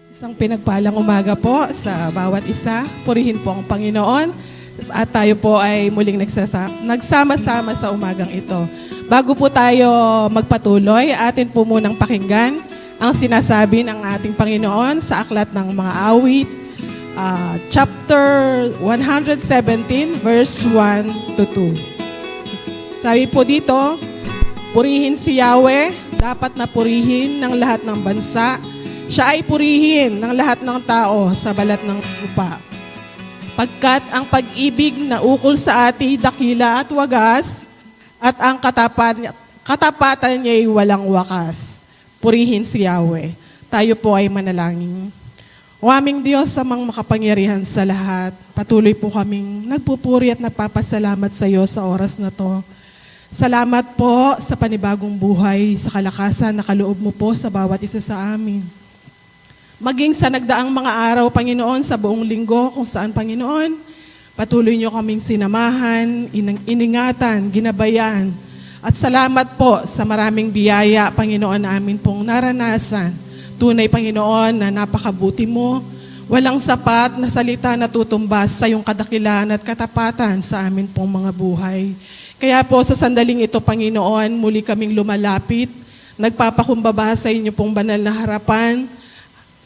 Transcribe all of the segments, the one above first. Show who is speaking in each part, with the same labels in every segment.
Speaker 1: Isang pinagpalang umaga po sa bawat isa. Purihin po ang Panginoon. At tayo po ay muling nagsama-sama sa umagang ito. Bago po tayo magpatuloy, atin po munang pakinggan ang sinasabi ng ating Panginoon sa Aklat ng Mga Awit, chapter 117, verse 1 to 2. Sabi po dito, purihin si Yahweh, dapat na purihin ng lahat ng bansa. Siya ay purihin ng lahat ng tao sa balat ng lupa. Pagkat ang pag-ibig na ukol sa atin dakila at wagas, at ang katapatan niya ay walang wakas. Purihin si Yahweh. Tayo po ay manalangin. O aming Diyos, sa mga makapangyarihan sa lahat, patuloy po kaming nagpupuri at nagpapasalamat sa iyo sa oras na to. Salamat po sa panibagong buhay, sa kalakasan na kaloob mo po sa bawat isa sa amin. Maging sa nagdaang mga araw, Panginoon, sa buong linggo, kung saan, Panginoon, patuloy niyo kaming sinamahan, iningatan, ginabayan. At salamat po sa maraming biyaya, Panginoon, namin pong naranasan. Tunay, Panginoon, na napakabuti mo. Walang sapat na salita na tutumbas sa iyong kadakilaan at katapatan sa amin pong mga buhay. Kaya po sa sandaling ito, Panginoon, muli kaming lumalapit, nagpapakumbaba sa inyo pong banal na harapan.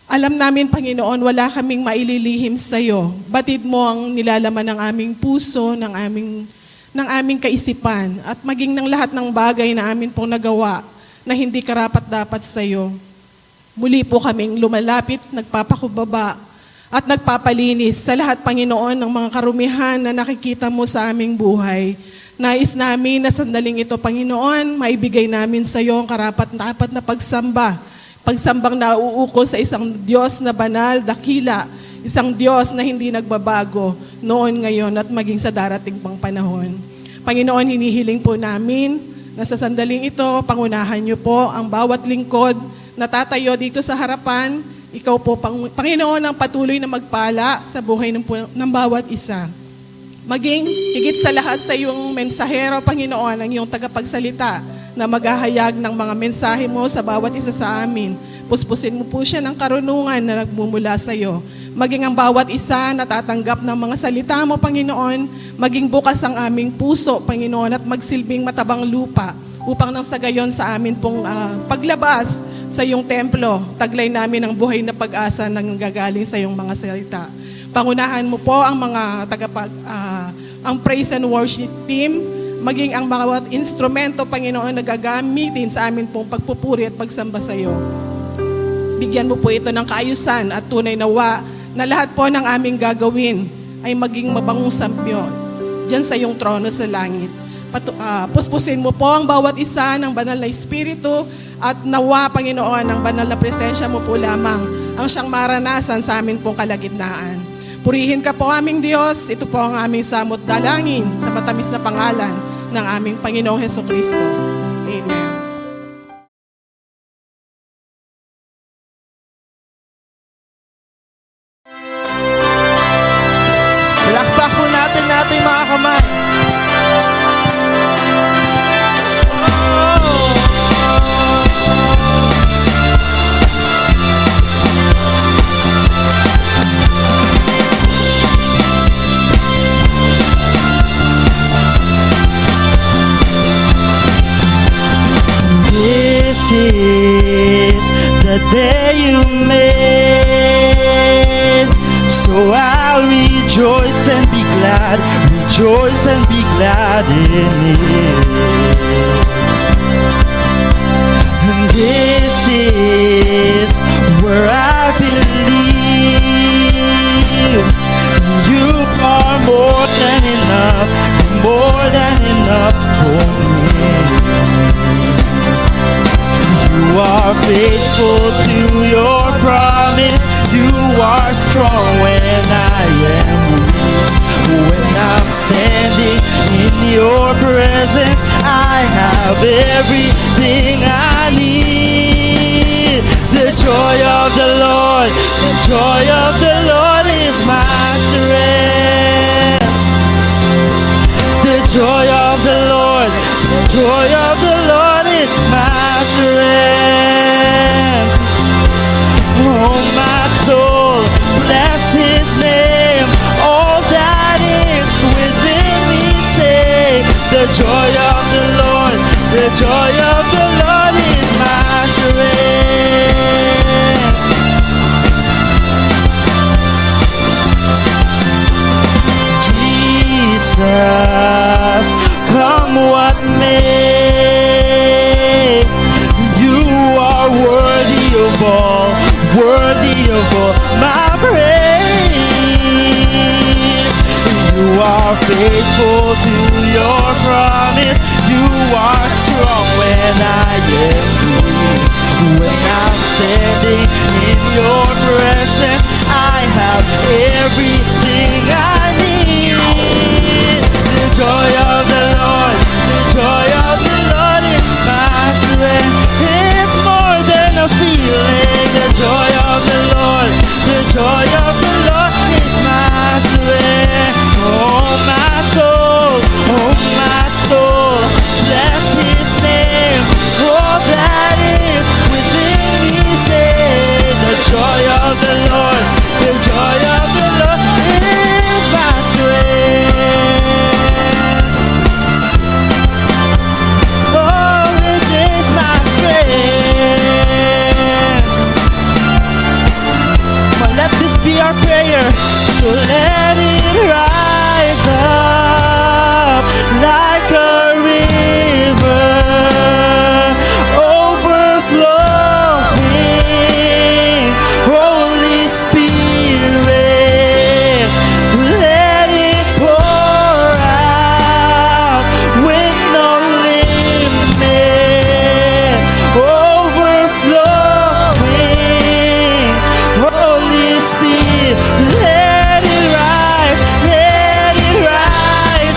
Speaker 1: Alam namin, Panginoon, wala kaming maililihim sa iyo. Batid mo ang nilalaman ng aming puso, ng aming kaisipan, at maging ng lahat ng bagay na amin pong nagawa na hindi karapat-dapat sa iyo. Muli po kaming lumalapit, nagpapakubaba, at nagpapalinis sa lahat, Panginoon, ng mga karumihan na nakikita mo sa aming buhay. Nais namin na sandaling ito, Panginoon, maibigay namin sa iyo ang karapat-dapat na pagsamba. Pagsambang nauukol sa isang Diyos na banal, dakila, isang Diyos na hindi nagbabago noon, ngayon, at maging sa darating pang panahon. Panginoon, hinihiling po namin na sa sandaling ito, pangunahan niyo po ang bawat lingkod na tatayo dito sa harapan. Ikaw po, Panginoon, ang patuloy na magpala sa buhay ng bawat isa. Maging higit sa lahat sa iyong mensahero, Panginoon, ang iyong tagapagsalita na maghahayag ng mga mensahe mo sa bawat isa sa amin. Puspusin mo po siya ng karunungan na nagmumula sa iyo. Maging ang bawat isa natatanggap ng mga salita mo, Panginoon, maging bukas ang aming puso, Panginoon, at magsilbing matabang lupa upang nang sa gayon sa amin pong paglabas sa iyong templo, taglay namin ang buhay na pag-asa na gagaling sa iyong mga salita. Pangunahan mo po ang mga ang praise and worship team, maging ang mga instrumento, Panginoon, na gagamitin sa amin pong pagpupuri at pagsamba sa iyo. Bigyan mo po ito ng kaayusan at tunay nawa na lahat po ng aming gagawin ay maging mabangong sampyon dyan sa iyong trono sa langit. Puspusin mo po ang bawat isa ng banal na espiritu at nawa, Panginoon, ang banal na presensya mo po lamang ang siyang maranasan sa amin pong kalagitnaan. Purihin ka po, aming Diyos. Ito po ang aming samot dalangin sa matamis na pangalan ng aming Panginoong Hesukristo. Amen.
Speaker 2: Palakpak po natin mga kamay. This is the day you made, so I'll rejoice and be glad in it. And this is where I believe you are more than enough for me. You are faithful to your promise. You are strong when I am weak. When I'm standing in your presence, I have everything I need. The joy of the Lord is my strength. The joy of the Lord is my strength. Oh, my faithful to your promise. You are strong when I am weak. When I'm standing in your presence, I have everything I need. The joy of the Lord, the joy of the Lord is my strength. It's more than a feeling. The joy of the Lord, the joy of the Lord is my strength. Oh my soul, bless His name. All that is within me, say the joy of the Lord, the joy of the Lord is my strength. Oh, this is my strength. Come on, let this be our prayer. So let it rise up like a river, overflowing. Holy Spirit, let it pour out with no limit. Overflowing. Holy Spirit, let it rise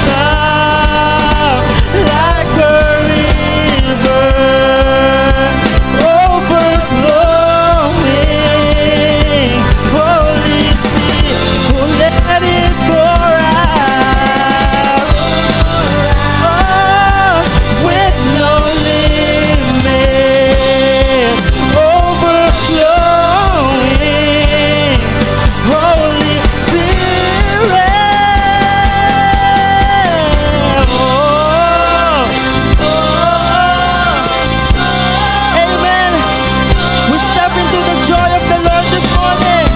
Speaker 2: up like a river, overflowing. Holy Spirit, oh, let it pour out, oh, with no limit, overflowing. Holy Spirit, amen. We step into the joy of the Lord this morning.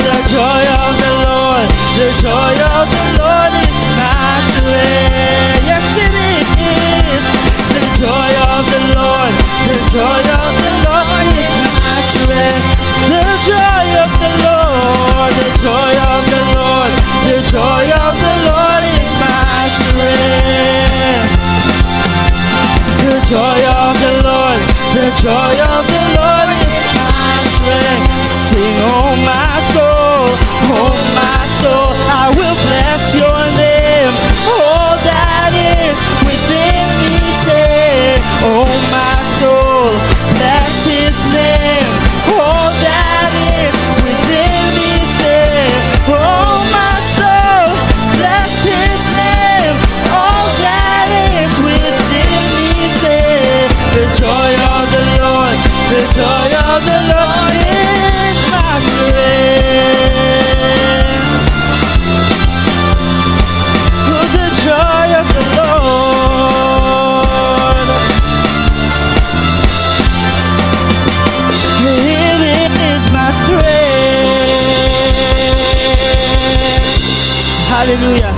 Speaker 2: The joy of the Lord, the joy of the Lord is my strength. Yes, it is. The joy of the Lord, the joy of the Lord is my strength. The joy of the Lord, the joy of the Lord, the joy of the Lord is my strength. The joy of the Lord, the joy of the Lord is my strength. Sing, oh my soul, I will bless your name. All that is within me, say, oh my soul, bless His name. All that is within me, say, oh my soul, bless His name. All that is within me, say, the joy of the Lord, the joy of the Lord is my strength. Oh, the joy of the Lord, it is my strength. Hallelujah.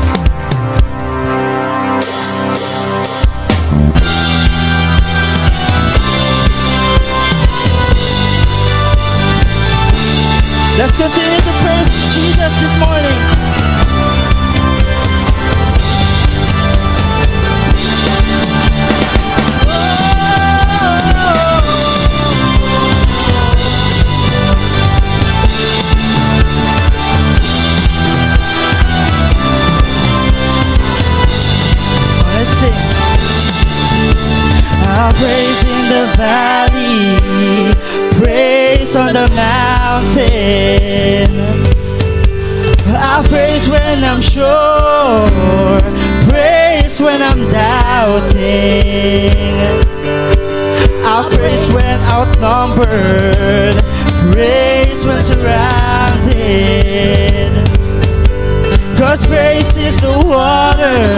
Speaker 2: Let's continue to praise Jesus this morning. Let's sing. I'll praise in the valley, praise on the mountain. I'll praise when I'm sure, praise when I'm doubting. I'll praise when outnumbered, praise when surrounded. 'Cause praise is the water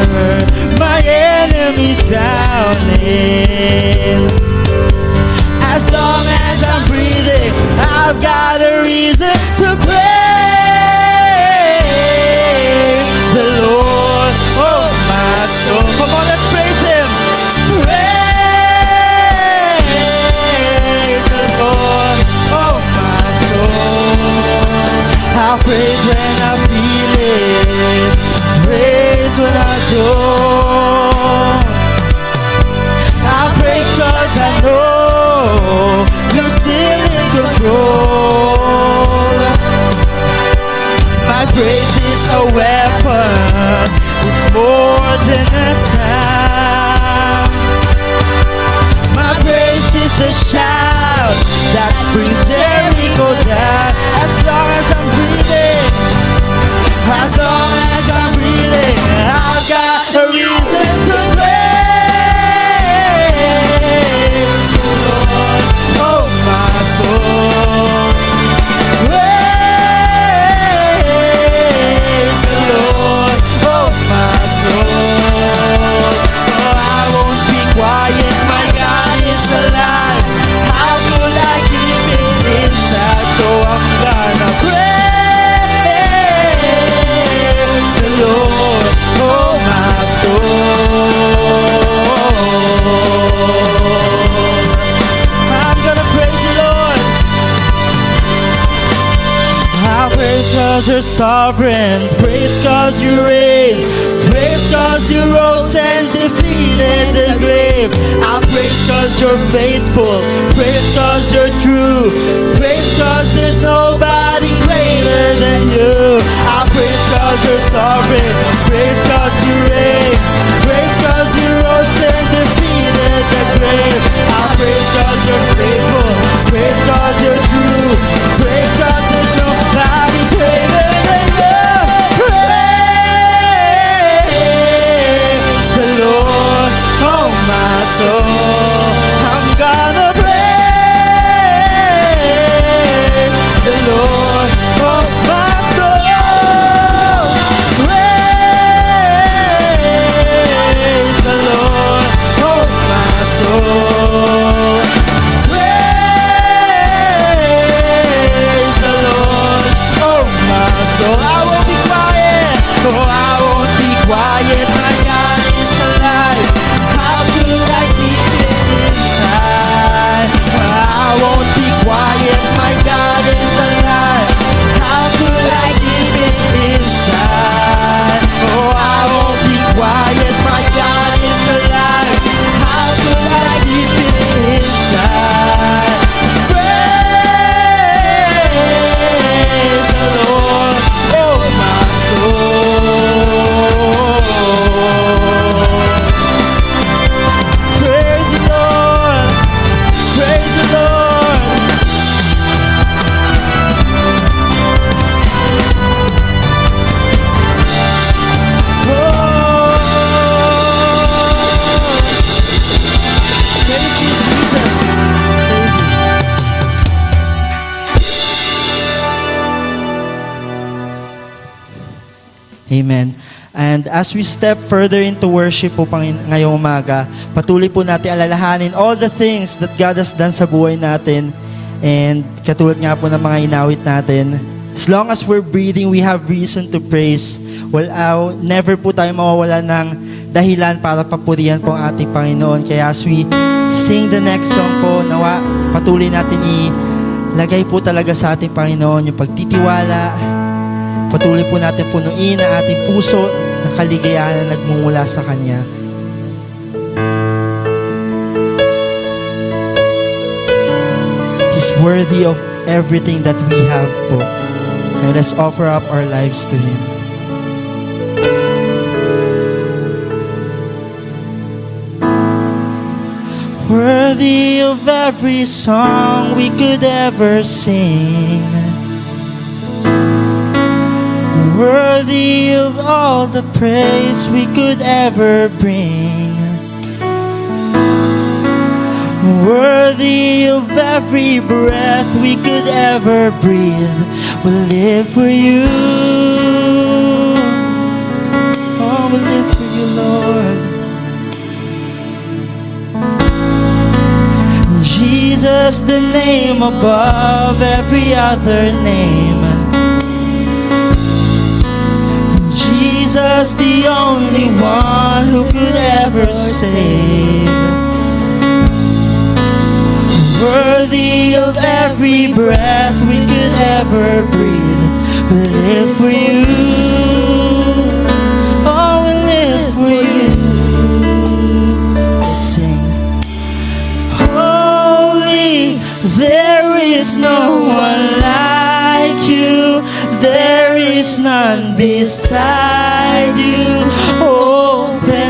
Speaker 2: my enemies drowning. As long as I'm breathing, I've got a reason to praise the Lord. Oh my soul, come on, let's praise Him. Praise the Lord. Oh my soul. than a sound. My praise is the shout that brings Jericho down. As long as I'm breathing, as long as I'm breathing, I've got a reason to praise the Lord, oh my soul. Praise the Lord, oh my soul. Oh, I won't be quiet, my God is alive. How could I keep it inside? So I'm gonna praise the Lord, oh my soul. I'm gonna praise you, Lord. I'll praise cause you're sovereign, praise cause you reign, praise cause you rose and defeated the grave. I'll praise cause you're faithful, praise cause you're true, praise cause there's nobody greater than you. I'll praise cause you're sovereign, praise cause you reign, praise cause you rose and defeated the grave. I'll praise cause you're faithful, praise cause you're true, praise cause there's nobody greater than you. Praise the Lord, oh my soul. I'm gonna praise the Lord, oh my soul. Praise the Lord, oh my soul. Praise the Lord, oh my soul. I won't be quiet, oh I won't be quiet. My God is alive. How could I keep it inside? I won't be quiet. My God is alive. How could I keep it inside? Oh, I won't be quiet. My God is alive. How could I keep it inside? Praise the Lord, oh my soul. Praise the Lord, praise the Lord. Oh, praise you, Jesus. Amen. And as we step further into worship po ngayong umaga, patuloy po natin alalahanin all the things that God has done sa buhay natin. And katulad nga po ng mga inawit natin, as long as we're breathing, we have reason to praise. Never po tayo mawawala ng dahilan para papurihan po ang ating Panginoon. Kaya as we sing the next song po, nawa patuloy natin ilagay po talaga sa ating Panginoon yung pagtitiwala. Patuloy po natin punuin ang ating puso ng kaligayahan na nagmumula sa Kanya. He's worthy of everything that we have po. Kaya let's offer up our lives to Him. Worthy of every song we could ever sing, worthy of all the praise we could ever bring, worthy of every breath we could ever breathe. We'll live for you. Oh, we'll live for you, Lord. Jesus, the name above every other name. Jesus, the only one who could ever save. Worthy of every breath we could ever breathe. We live for you. Oh, we live for you. Let's sing. Holy, there is no one like you. There is none beside you. Open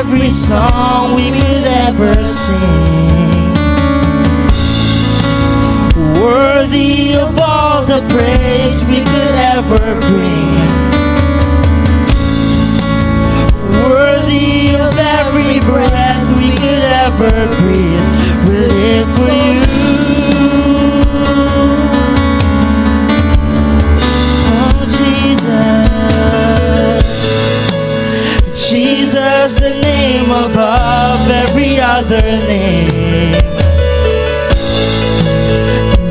Speaker 2: every song we could ever sing. Worthy of all the praise we could ever bring. Worthy of every breath we could ever breathe. We live for you. Oh Jesus, Jesus, the name above every other name.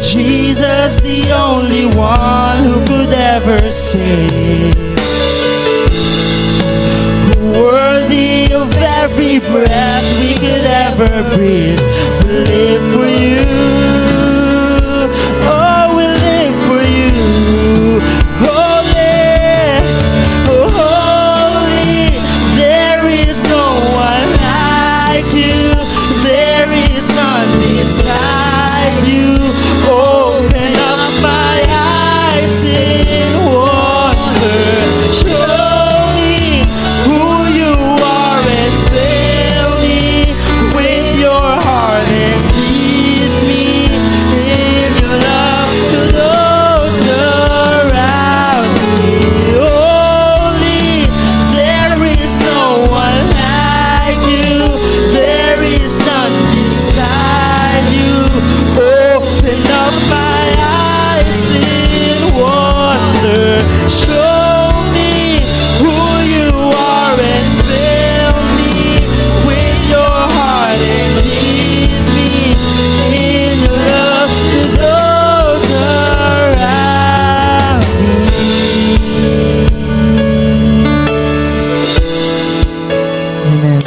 Speaker 2: Jesus, the only one who could ever save. Worthy of every breath we could ever breathe. We live for you. Oh, we live for you. Holy, oh, holy. There is no one like you. There is none beside you. Open up my eyes in wonder. Show me who you are and fill me with your heart and lead me in your love to those around me. Holy, there is no one like you. There is none beside you. Open up my eyes in wonder. Show me who you are and fill me with your heart and lead me in your love to those around me. Amen.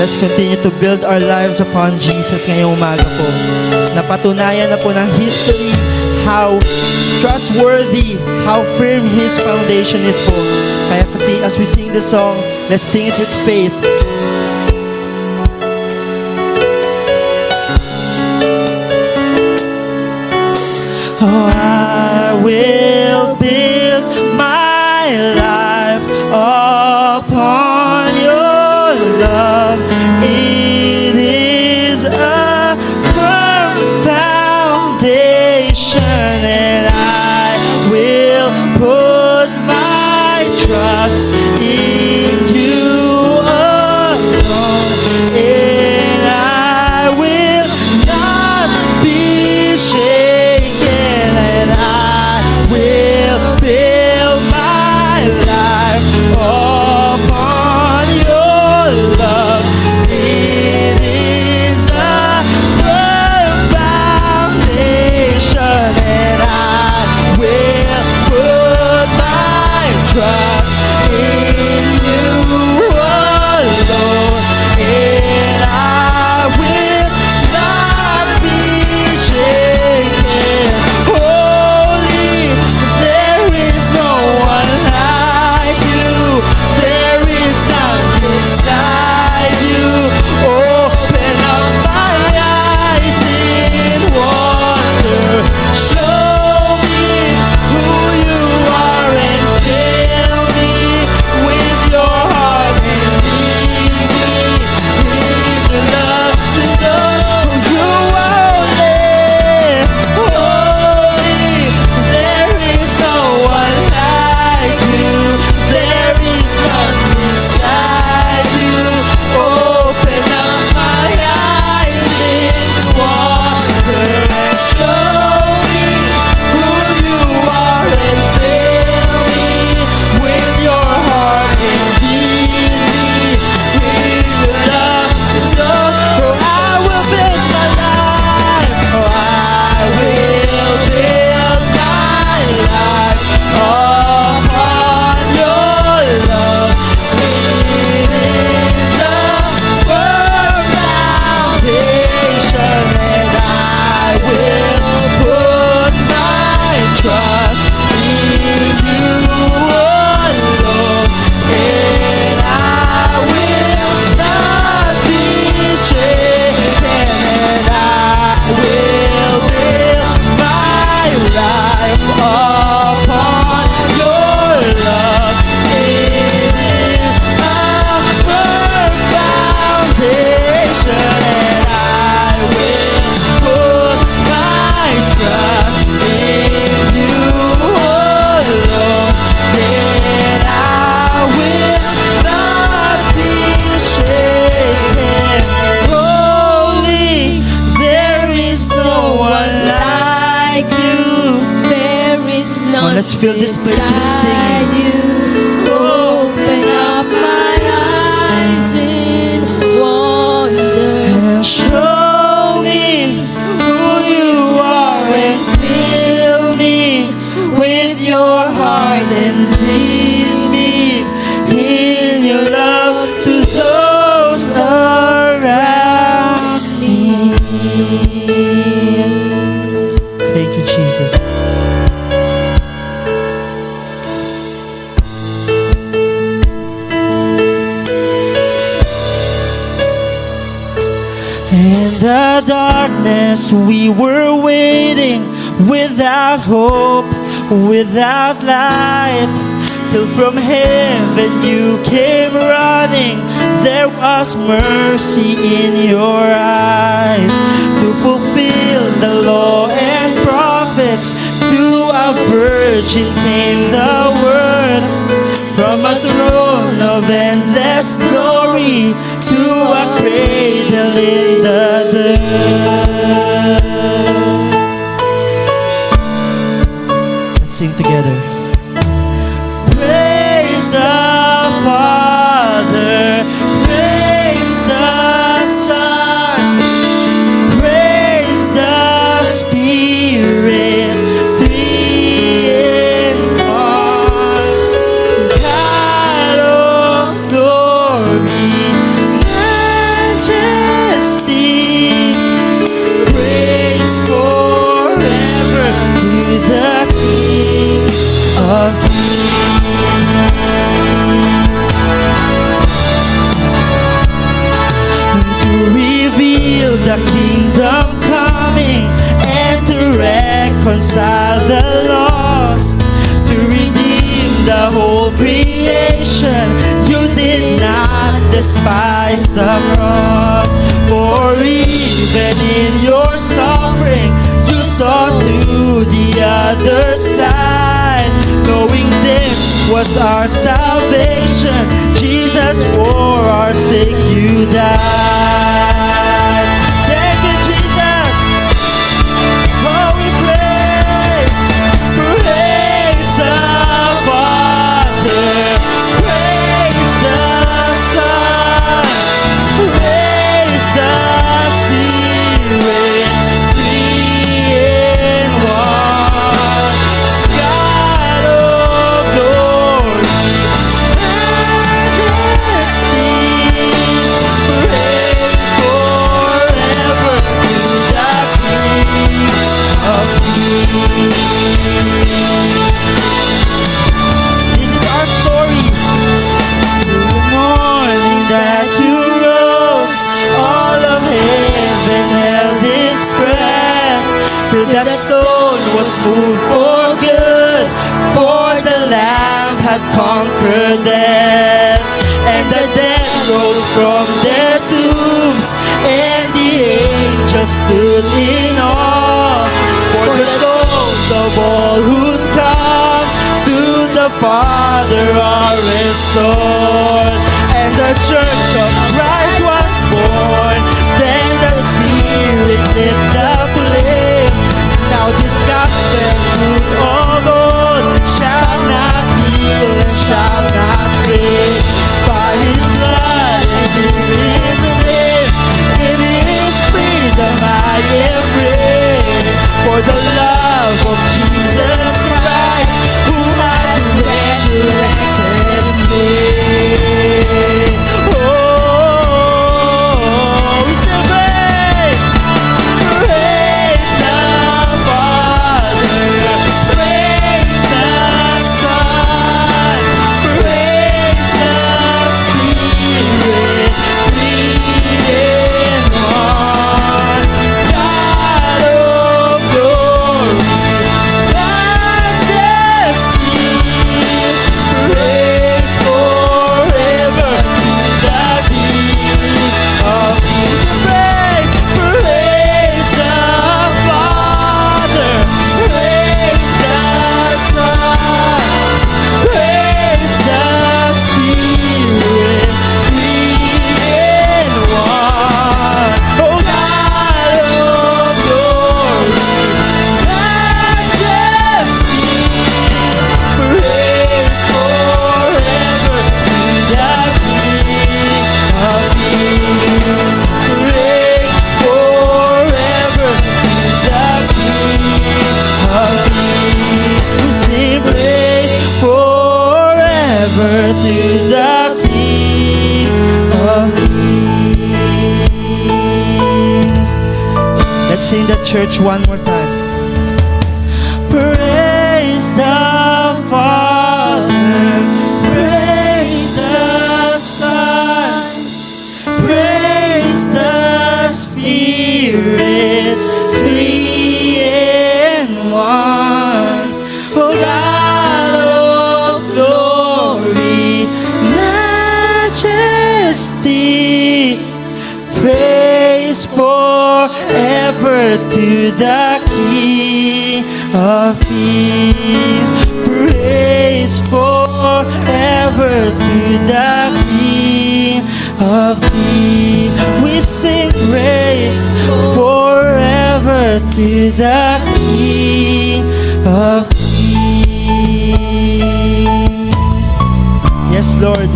Speaker 2: Let's continue to build our lives upon Jesus ngayong umaga po. Napatunayan na po ng history how trustworthy, how firm His foundation is po. Kaya as we sing the song, let's sing it with faith. Oh, I will build my life upon your love. It is a firm foundation, and I will put my trust in you alone, and I will not be shaken, and I will build my life fill this place with singing.
Speaker 3: beside you. Open up my eyes in wonder.
Speaker 2: And show me who you are and fill me with your heart and lead me in your love to those around me. Thank you, Jesus. In the darkness we were waiting, without hope, without light, till from heaven you came running. There was mercy in your eyes to fulfill the law and prophets. To a virgin came the word, from a throne of endless glory to a cradle in the dirt. Let's sing together. Praise the Father, praise the Son, praise the Spirit, three in one. God of glory, majesty, praise forever to the King of reveal the kingdom coming and to reconcile the lost, to redeem the whole creation. You did not despise the cross, for even in your suffering you saw to the other side, knowing this was our salvation. Jesus, for our sake you died. Thank you, Jesus. Oh, we praise, praise the Father, praise the Son, praise the Spirit, three in one. God of glory, majesty, praise forever to the King of Kings. This is our story. The morning that you rose, all of heaven held its breath, till that stone was moved for good, for the Lamb had conquered death, and the dead rose from their tombs, and the angels stood in awe, for the souls of all who'd come to the Father are restored, and the church of Christ was born. Then the Spirit lit the flame. Now this gospel good of old shall not heal and shall not fade. By His blood and in His name, in His freedom I am free. For the love of Jesus Christ, who has resurrected me. Oh, we sing praise, praise the Father, praise the Son, forever to the King of Kings. Let's sing that, church, one more time. Praise the Father, praise the Son, praise the Spirit, three in one. Oh God of glory, majesty, praise forever to the King of Kings. Praise forever to the King of Kings. We sing praise forever to the King of Kings. Yes, Lord,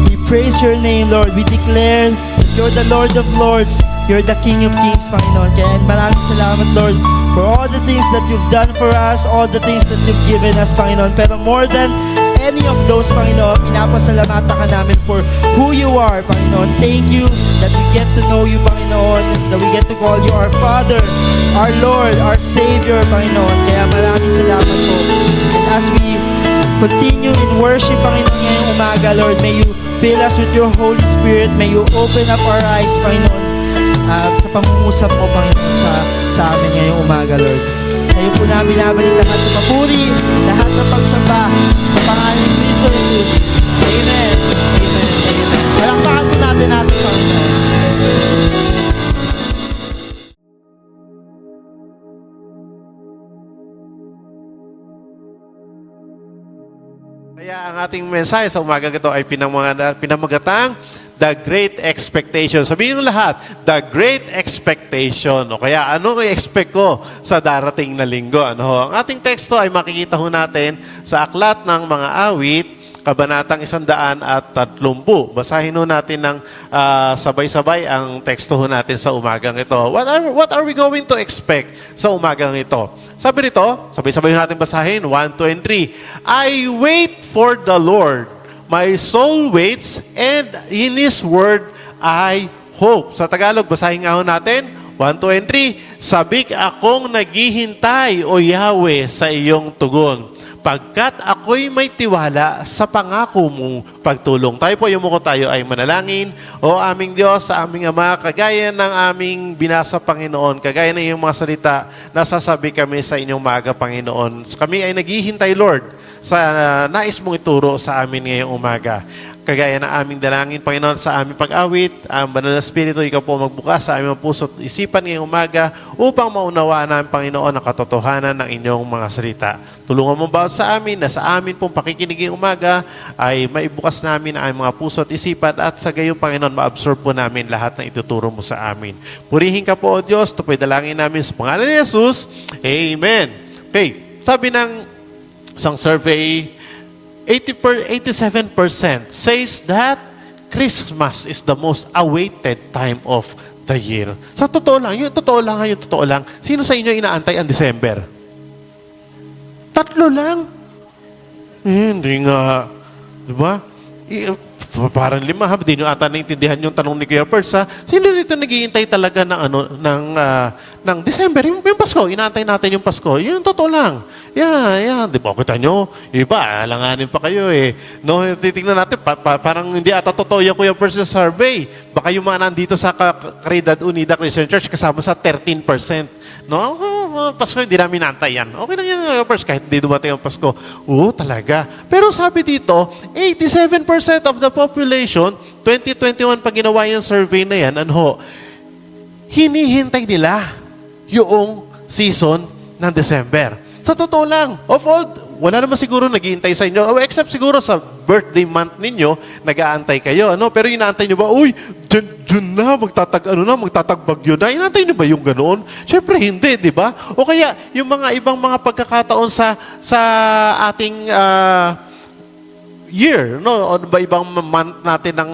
Speaker 2: we praise your name, Lord. We declare that you're the Lord of Lords. You're the King of Kings, Panginoon. Kaya maraming salamat, Lord, for all the things that you've done for us, all the things that you've given us, Panginoon. Pero more than any of those, Panginoon, pinapasalamatan ka namin for who you are, Panginoon. Thank you that we get to know you, Panginoon, that we get to call you our Father, our Lord, our Savior, Panginoon. Kaya maraming salamat po. And as we continue in worship, Panginoon, ngayong umaga, Lord, may you fill us with your Holy Spirit. May you open up our eyes, Panginoon, sa pangungusap mo, Panginoon, sa amin ngayong umaga, Lord. Sa iyo po namin binabalik lahat ng papuri, lahat ng pagsamba, sa pangalan ni Cristo Jesus. Amen. Amen. Amen. Palakpakan po natin, Panginoon.
Speaker 4: Kaya ang ating mensahe sa umagang ito ay pinamagatang The Great Expectation. Sabihin nyo lahat, The Great Expectation. O kaya, ano i-expect ko sa darating na linggo? Ano? Ang ating teksto ay makikita ho natin sa Aklat ng Mga Awit, Kabanatang 130. Basahin ho natin ng sabay-sabay ang teksto ho natin sa umagang ito. What are we going to expect sa umagang ito? Sabi nito, sabay-sabay natin basahin, 1, 2, and 3. I wait for the Lord. My soul waits, and in His word I hope. Sa Tagalog, basahin nga ho natin, 1, 2, and 3. Sabik akong naghihintay, O Yahweh, sa iyong tugon. Pagkat ako'y may tiwala sa pangako mong pagtulong. Tayo po, yumuko tayo ay manalangin. O aming Diyos, sa aming Ama, kagaya ng aming binasa, Panginoon, kagaya ng iyong mga salita, nasasabi kami sa inyong maaga, Panginoon. Kami ay naghihintay, Lord, sa nais mong ituro sa amin ngayong umaga. Kagaya ng aming dalangin, Panginoon, sa aming pag-awit, ang Banal na Espiritu, ikaw po magbukas sa aming puso at isipan ngayong umaga upang maunawaan namin, Panginoon, ang katotohanan ng inyong mga salita. Tulungan mo bawat sa amin na sa amin pong pakikinig ngayong umaga ay maibukas namin ang aming mga puso at isipan at sa gayon, Panginoon, ma-absorb po namin lahat ng ituturo mo sa amin. Purihin ka po, O Diyos. Ito po'y dalangin namin sa pangalan ni Jesus. Amen. Okay, sabi ng isang survey, 87% says that Christmas is the most awaited time of the year. Sa totoo lang, yung totoo lang. Sino sa inyo inaantay ang December? 3 lang. Hindi nga. Diba? Parang 5, ha? Hindi nyo ata naintindihan yung tanong ni Kuya Pers, ha? Sino dito naghihintay talaga ng December? Yung Pasko, inaantay natin yung Pasko. Yun, totoo lang. Yan. Di ba, kita nyo? Iba, alanganin pa kayo eh. No, titignan natin, parang hindi ata totoo yung Kuya Pers sa survey. Baka yung mga nandito sa Caridad Unida Christian Church kasama sa 13%. No? Pasko, hindi namin naantay yan. Okay lang yan, Kuya Pers, kahit hindi dumating ang Pasko. Oo, talaga. Pero sabi dito, 87% of the population, 2021 pag ginawa yung survey na yan, hinihintay nila yung season ng December. Sa totoo lang, of all, wala naman siguro naghihintay sa inyo, except siguro sa birthday month ninyo, nag-aantay kayo. Pero inaantay nyo ba, uy, June na, magtatagbagyo na. Inaantay nyo ba yung ganoon? Siyempre hindi, di ba? O kaya, yung mga ibang mga pagkakataon sa ating year, no? O ba ibang month natin ng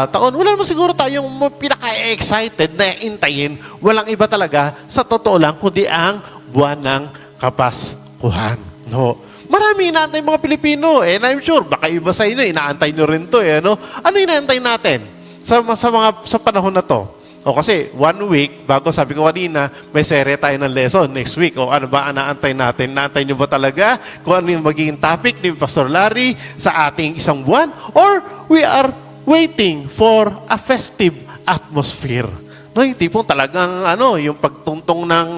Speaker 4: taon, wala naman siguro tayong pinaka-excited na intayin. Walang iba talaga, sa totoo lang, kundi ang buwan ng Kapaskuhan. No? Marami inaantay mga Pilipino. And I'm sure, baka iba sa inyo, inaantay nyo rin to. Ano inaantay natin sa panahon na to? O kasi 1 week, bago sabi ko kanina, may serye tayo ng lesson next week. O ano ba naantay natin? Naantay nyo ba talaga kung ano yung magiging topic ni Pastor Larry sa ating isang buwan? Or we are waiting for a festive atmosphere? No, yung tipong talagang yung pagtungtong ng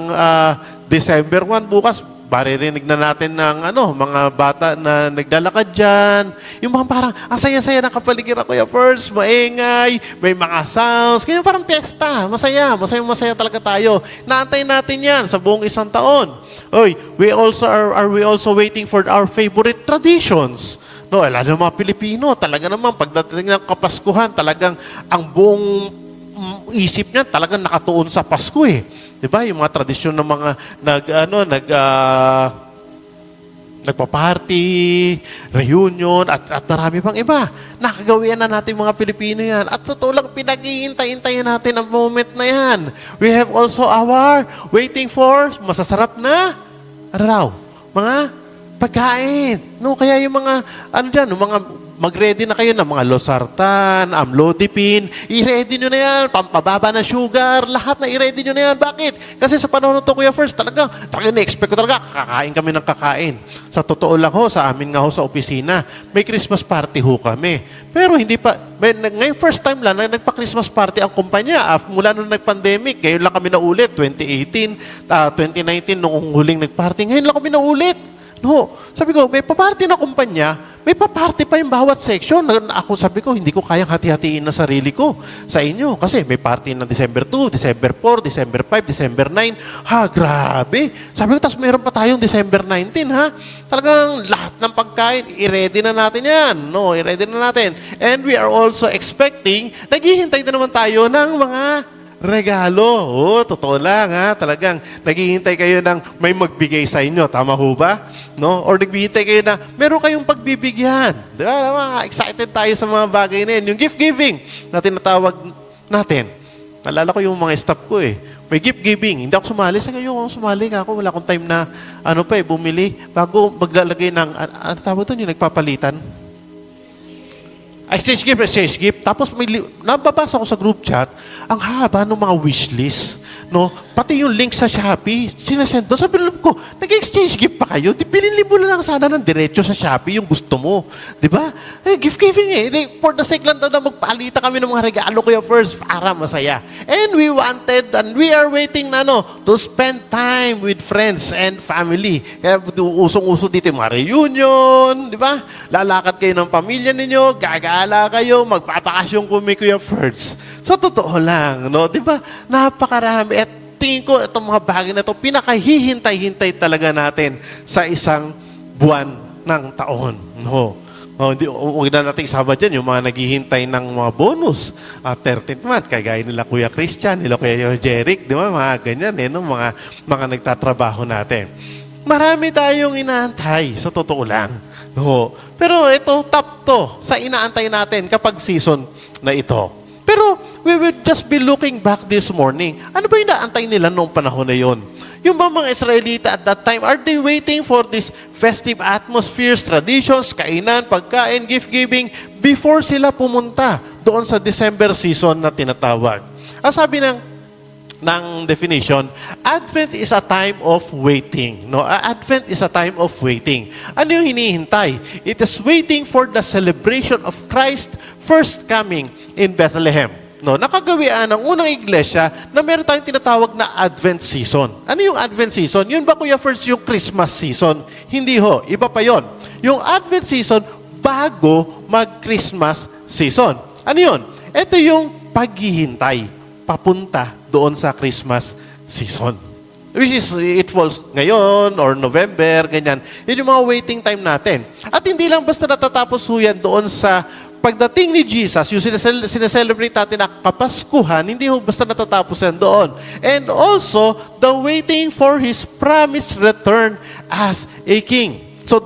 Speaker 4: December 1 bukas, baririnig na natin ng mga bata na naglalakad dyan. Yung mga parang, ang saya-saya ng kapaligiran ko first, maingay, may mga sounds, kaya parang piyesta, masaya talaga tayo. Naantay natin yan sa buong isang taon. Oy, are we also waiting for our favorite traditions? No, lalo ng mga Pilipino, talaga naman, pagdating ng Kapaskuhan, talagang ang buong isip niya talagang nakatuon sa Pasko eh. 'Di ba? Yung mga tradisyon ng mga nagpa-party, reunion, at marami pang iba. Nakagawian na natin mga Pilipino yan. At totoo lang, pinag-iintay-intayin natin ang moment na yan. We have also our waiting for masasarap na mga pagkain. No, kaya yung mga mga mag-ready na kayo ng mga losartan, amlodipine, i-ready nyo na yan, pampababa na sugar, lahat na i-ready nyo na yan. Bakit? Kasi sa panahon to, Kuya First, talagang na-expect ko talaga, kakain kami ng kakain. Sa totoo lang sa amin nga sa opisina, may Christmas party kami. Pero hindi pa, ngayon first time lang, nagpa-Christmas party ang kumpanya. Mula nung nag-pandemic, ngayon lang kami naulit, 2018, 2019, noong huling nag-party, ngayon lang kami naulit. No, sabi ko, may paparty na kumpanya, may paparty pa yung bawat section. Ako sabi ko, hindi ko kayang hati-hatiin na sarili ko sa inyo. Kasi may party ng December 2, December 4, December 5, December 9. Grabe. Sabi ko, tapos mayroon pa tayong December 19, Talagang lahat ng pagkain, i-ready na natin yan. No, i-ready na natin. And we are also expecting, naghihintay na naman tayo ng mga regalo. Totoo lang Talagang naghihintay kayo ng may magbigay sa inyo. Tama ho ba? No? Or naghihintay kayo na meron kayong pagbibigyan. Di ba? Excited tayo sa mga bagay na yun. Yung gift giving na tinatawag natin. Nalala ko yung mga staff ko May gift giving. Hindi ako sumali. Sa ngayon ako sumali ako. Wala akong time na bumili. Bago maglalagay ng, ano tawag ito? Yung nagpapalitan. Exchange gift. Tapos nababasa ko sa group chat, ang haba ng mga wishlist. No? Pati yung link sa Shopee, sinasend doon. Sabi ko, nag-exchange gift pa kayo? Bilhin mo na lang sana ng diretso sa Shopee yung gusto mo. Di ba? Gift giving For the sake lang daw na magpaalita kami ng mga regalo Kuya First para masaya. And we wanted, and we are waiting to spend time with friends and family. Kaya usong-uso dito yung mga reunion, di ba? Lalakad kayo ng pamilya ninyo, gagala kayo, magpapakasyon kami Kuya First. Sa totoo lang, no? Di ba? Napakarami. At tingin ko, itong mga bagay na ito, pinakahihintay-hintay talaga natin sa isang buwan ng taon. No? Huwag na natin isama dyan yung mga naghihintay ng mga bonus. 13th month, kagaya nila Kuya Christian, nila Kuya Jeric, di ba? Mga ganyan, no? mga nagtatrabaho natin. Marami tayong inaantay, sa totoo lang. No? Pero ito, top to sa inaantay natin kapag season na ito. Pero we will just be looking back this morning. Ano ba yung naantay nila noong panahon na yon? Yung mga Israelita at that time, are they waiting for this festive atmospheres, traditions, kainan, pagkain, gift-giving, before sila pumunta doon sa December season na tinatawag? Ang sabi ng definition, Advent is a time of waiting. No, Advent is a time of waiting. Ano yung hinihintay? It is waiting for the celebration of Christ's first coming in Bethlehem. No, nakagawian ng unang iglesia na meron tayong tinatawag na Advent season. Ano yung Advent season? Yun ba Kuya First yung Christmas season? Hindi ho, iba pa yon. Yung Advent season bago mag-Christmas season. Ano yun? Ito yung paghihintay papunta doon sa Christmas season. Which is, it falls ngayon or November, ganyan. Yun yung mga waiting time natin. At hindi lang basta natatapos yan doon sa pagdating ni Jesus, yung sineselebrate natin na Kapaskuhan, hindi ho basta natatapos yan doon. And also, the waiting for His promised return as a King. So,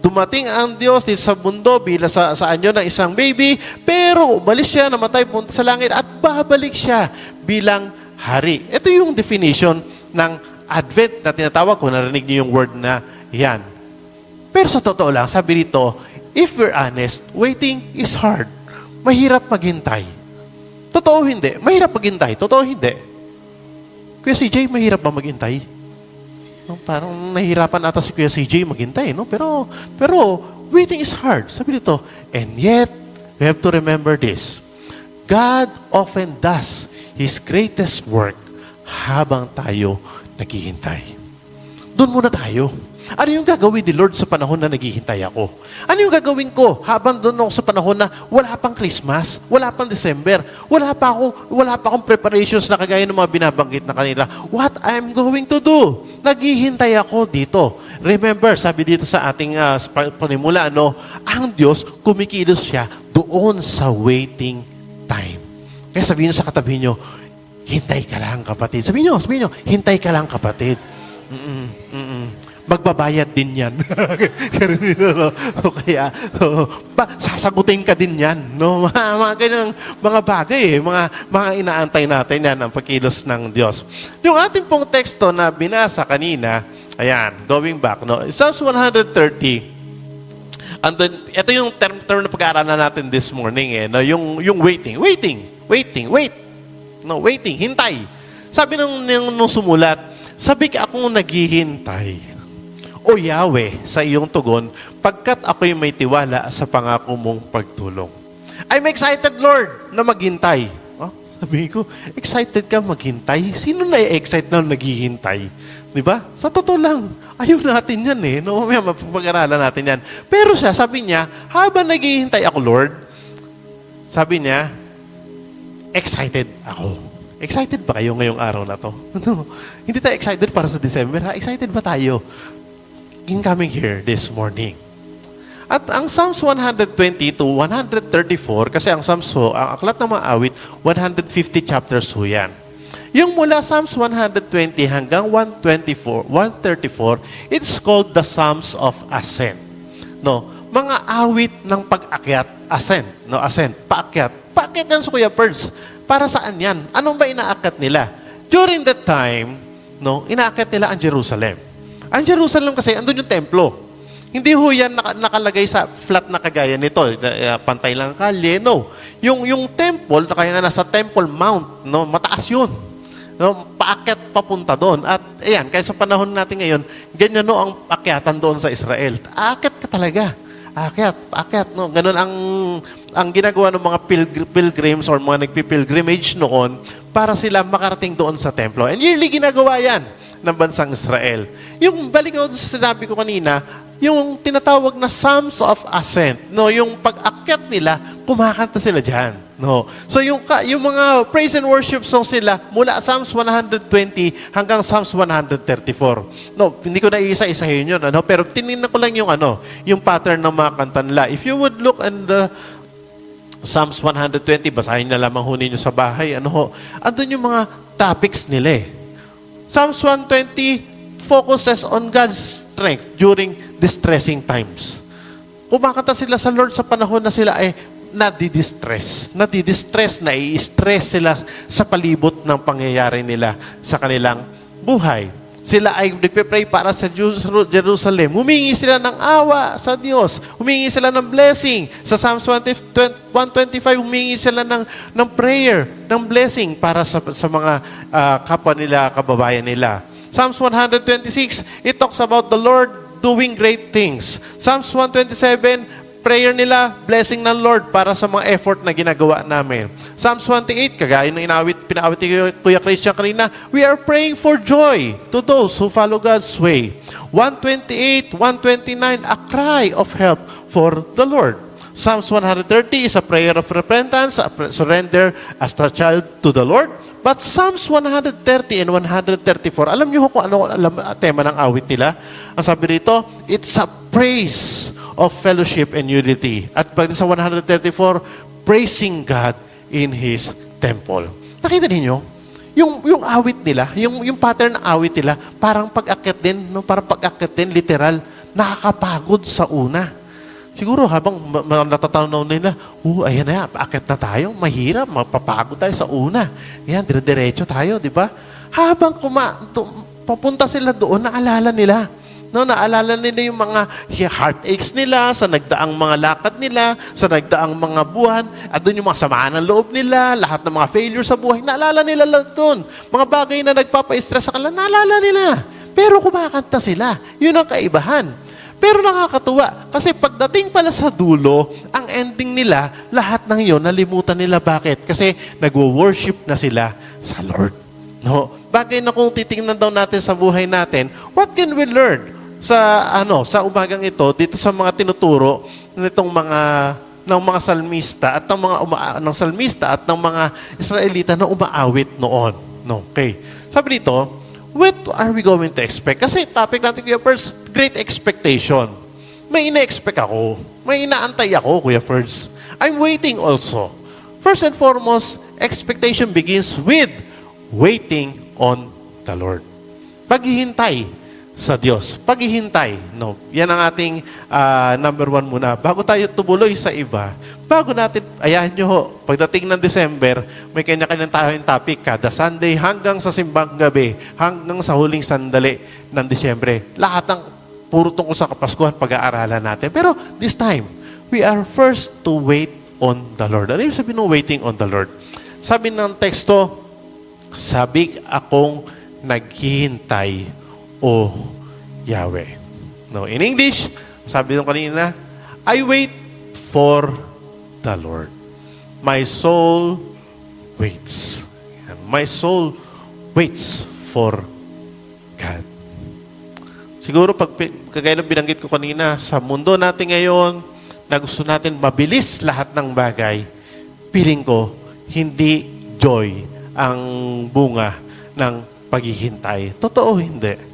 Speaker 4: dumating ang Diyos dito sa mundo bilang sa anyo ng isang baby, pero umalis siya, namatay, punta sa langit, at babalik siya bilang hari. Ito yung definition ng Advent na tinatawag ko. Narinig niyo yung word na yan. Pero sa totoo lang, sabi dito, if we're honest, waiting is hard. Mahirap maghintay. Totoo hindi. Mahirap maghintay. Totoo hindi. Kuya CJ, mahirap ba maghintay? No, parang nahihirapan ata si Kuya CJ maghintay, no? Pero waiting is hard. Sabi dito, and yet, we have to remember this. God often does His greatest work habang tayo naghihintay. Doon muna tayo. Ano yung gagawin ni Lord sa panahon na naghihintay ako? Ano yung gagawin ko habang doon ako sa panahon na wala pang Christmas, wala pang December, wala pa akong preparations na kagaya ng mga binabanggit na kanila. What I'm going to do? Naghihintay ako dito. Remember, sabi dito sa ating panimula, ang Diyos, kumikilos siya doon sa waiting time. Kaya sabihin nyo sa katabi nyo, hintay ka lang kapatid. Sabihin nyo, hintay ka lang kapatid. Magbabayad din yan. Kaya, sasagutin ka din yan. No? Mga ganyan, mga bagay, mga inaantay natin yan ang pagkilos ng Diyos. Yung ating pong teksto na binasa kanina, ayan, going back, Psalms 130, and then, ito yung term na pag-aaralan natin this morning, yung waiting, hintay. Sabi nung sumulat, sabi ka akong naghihintay, O Yahweh, sa iyong tugon, pagkat ako'y may tiwala sa pangako mong pagtulong. I'm excited, Lord, na maghintay. Sabi ko, excited ka maghintay? Sino na-excite na naghihintay? Di ba? Sa totoo lang, ayaw natin yan Mamaya mapag-aralan natin yan. Pero siya, sabi niya, habang naghihintay ako, Lord, sabi niya, excited ako. Excited ba kayo ngayong araw na to? Hindi tayo excited para sa December, ha? Excited ba tayo in coming here this morning? At ang Psalms 120 to 134, kasi ang Psalms ang aklat ng mga awit, 150 chapters yan. Yung mula Psalms 120 hanggang 134, it's called the Psalms of Ascent. Mga awit ng pag-akyat, ascent, paakyat. Paakyat yan sa Kuya Perds. Para saan yan? Anong ba inaakyat nila? During that time, inaakyat nila ang Jerusalem. Ang Jerusalem kasi, andun yung templo. Hindi ho yan nakalagay sa flat na kagaya nito. Pantay lang ang kalye. No. Yung temple, kaya nga nasa Temple Mount, mataas yun. Paakyat papunta doon. At ayan, kaya sa panahon natin ngayon, ganyan ang akyatan doon sa Israel. Aakyat ka talaga. Aakyat. Ganun ang ginagawa ng mga pilgrims or mga nagpipilgrimage noon para sila makarating doon sa templo. And yearly ginagawa yan ng bansang Israel. Yung balik ako sa sinabi ko kanina, yung tinatawag na Psalms of Ascent, yung pag-akyat nila, kumakanta sila dyan. So yung mga praise and worship songs nila mula Psalms 120 hanggang Psalms 134. Hindi ko na isa-isahin yun, pero tinignan ko lang yung pattern ng mga kanta nila. If you would look in the Psalms 120, basahin na lamang ho ninyo sa bahay, andun yung mga topics nila Psalms 120 focuses on God's strength during distressing times. Kumakanta sila sa Lord sa panahon na sila ay nadi-distress, nai-stress sila sa palibot ng pangyayari nila sa kanilang buhay. Sila ay nagpe-pray para sa Jerusalem. Humingi sila ng awa sa Diyos. Humingi sila ng blessing. Sa Psalms 125, humingi sila ng prayer, ng blessing para sa mga kapwa nila, kababayan nila. Psalms 126, it talks about the Lord doing great things. Psalms 127, prayer nila, blessing ng Lord para sa mga effort na ginagawa namin. Psalms 128, kagaya ng pinawit ni Kuya Christian kanina, we are praying for joy to those who follow God's way. 128, 129, a cry of help for the Lord. Psalms 130 is a prayer of repentance, a surrender as a child to the Lord. But Psalms 130 and 134, alam niyo kung ano tema ng awit nila? Ang sabi rito, it's a praise of fellowship and unity. At pag sa 134, praising God in His temple. Nakita niyo? Yung awit nila, yung pattern ng awit nila, parang pag-akyat din, parang pag-akyat din, literal, nakakapagod sa una. Siguro habang natatanaw nila, ayan na, paakyat na tayo, mahirap, mapapagod tayo sa una. Yan, dire-diretso tayo, di ba? Habang papunta sila doon, naalala nila No, naalala nila yung mga heartaches nila, sa nagdaang mga lakad nila, sa nagdaang mga buwan, at doon yung mga samaan ng loob nila, lahat ng mga failure sa buhay, naalala nila lang doon. Mga bagay na nagpapa-stress sa kanila, naalala nila. Pero kumakanta sila. Yun ang kaibahan. Pero nakakatuwa, kasi pagdating pala sa dulo, ang ending nila, lahat ng yun, nalimutan nila. Bakit? Kasi nagwo-worship na sila sa Lord. No? Bagay na kung titingnan daw natin sa buhay natin, what can we learn sa umagang ito dito sa mga tinuturo nitong ng mga salmista at ng salmista at ng mga Israelita na umaawit noon. No, okay. Sabi dito, what are we going to expect? Kasi topic natin, Kuya First, great expectation. May ina-expect ako. May inaantay ako, Kuya First. I'm waiting also. First and foremost, expectation begins with waiting on the Lord. Paghihintay sa Diyos. Paghihintay. No? Yan ang ating number 1 muna. Bago tayo tumuloy sa iba, bago natin, ayahan nyo ho, pagdating ng December, may kanya-kanyang tayong topic kada Sunday hanggang sa simbang gabi, hanggang sa huling sandali ng Disyembre. Lahat ng puro tungkol sa Kapaskuhan, pag-aaralan natin. Pero this time, we are first to wait on the Lord. Ano yung sabihin ng waiting on the Lord? Sabi ng teksto, sabik akong naghihintay, O Yahweh. No, in English, sabi nung kanina, I wait for the Lord. My soul waits. My soul waits for God. Siguro kagaya ng binanggit ko kanina, sa mundo natin ngayon, na gusto natin mabilis lahat ng bagay, piling ko, hindi joy ang bunga ng paghihintay. Totoo, hindi.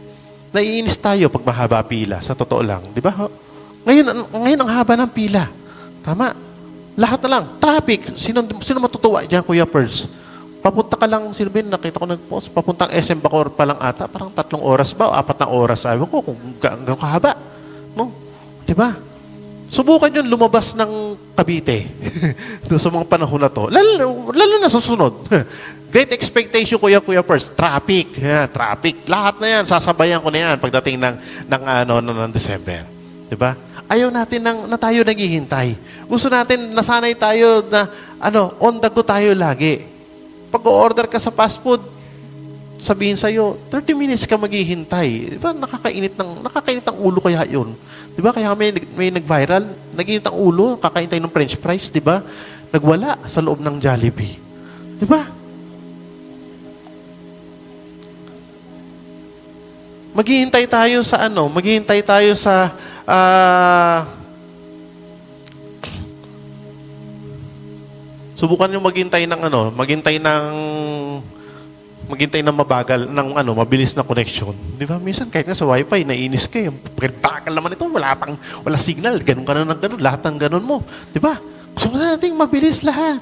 Speaker 4: Naiinis tayo pag mahaba pila, sa totoo lang. Di ba? Ngayon ang haba ng pila. Tama. Lahat na lang. Traffic. Sino matutuwa dyan, Kuya Pers? Papunta ka lang, sino ba yun? Nakita ko nag-post. Papuntang SM Bacoor pa lang ata. Parang 3 oras ba o 4 na oras. Ayaw ko kung gano'ng kahaba. No? Di ba? Subukan yun lumabas ng Cavite. Doon sa mga panahon na to. Lalo na susunod. Great expectation, Kuya First. Traffic. Yeah, traffic. Lahat na yan. Sasabayan ko na yan pagdating ng December. Diba? Ayaw natin na tayo naghihintay. Gusto natin, nasanay tayo na on the go tayo lagi. Pag o-order ka sa fast food, sabihin sa'yo, 30 minutes ka maghihintay. Diba? Nakakainit ng ulo kaya yun. Diba? Kaya may nag-viral, nag-init ang ulo, kakaintay ng french fries, diba? Nagwala sa loob ng Jollibee. Diba? Maghihintay tayo sa maghihintay tayo sa subukan niyo maghintay ng maghintay ng mabagal mabilis na connection. Di ba? Minsan kahit nga sa wifi naiinis ka, bagal naman ito, wala signal, ganun ka na ng ganun, lahat ng ganun mo. Di ba? Gusto natin mabilis lahat.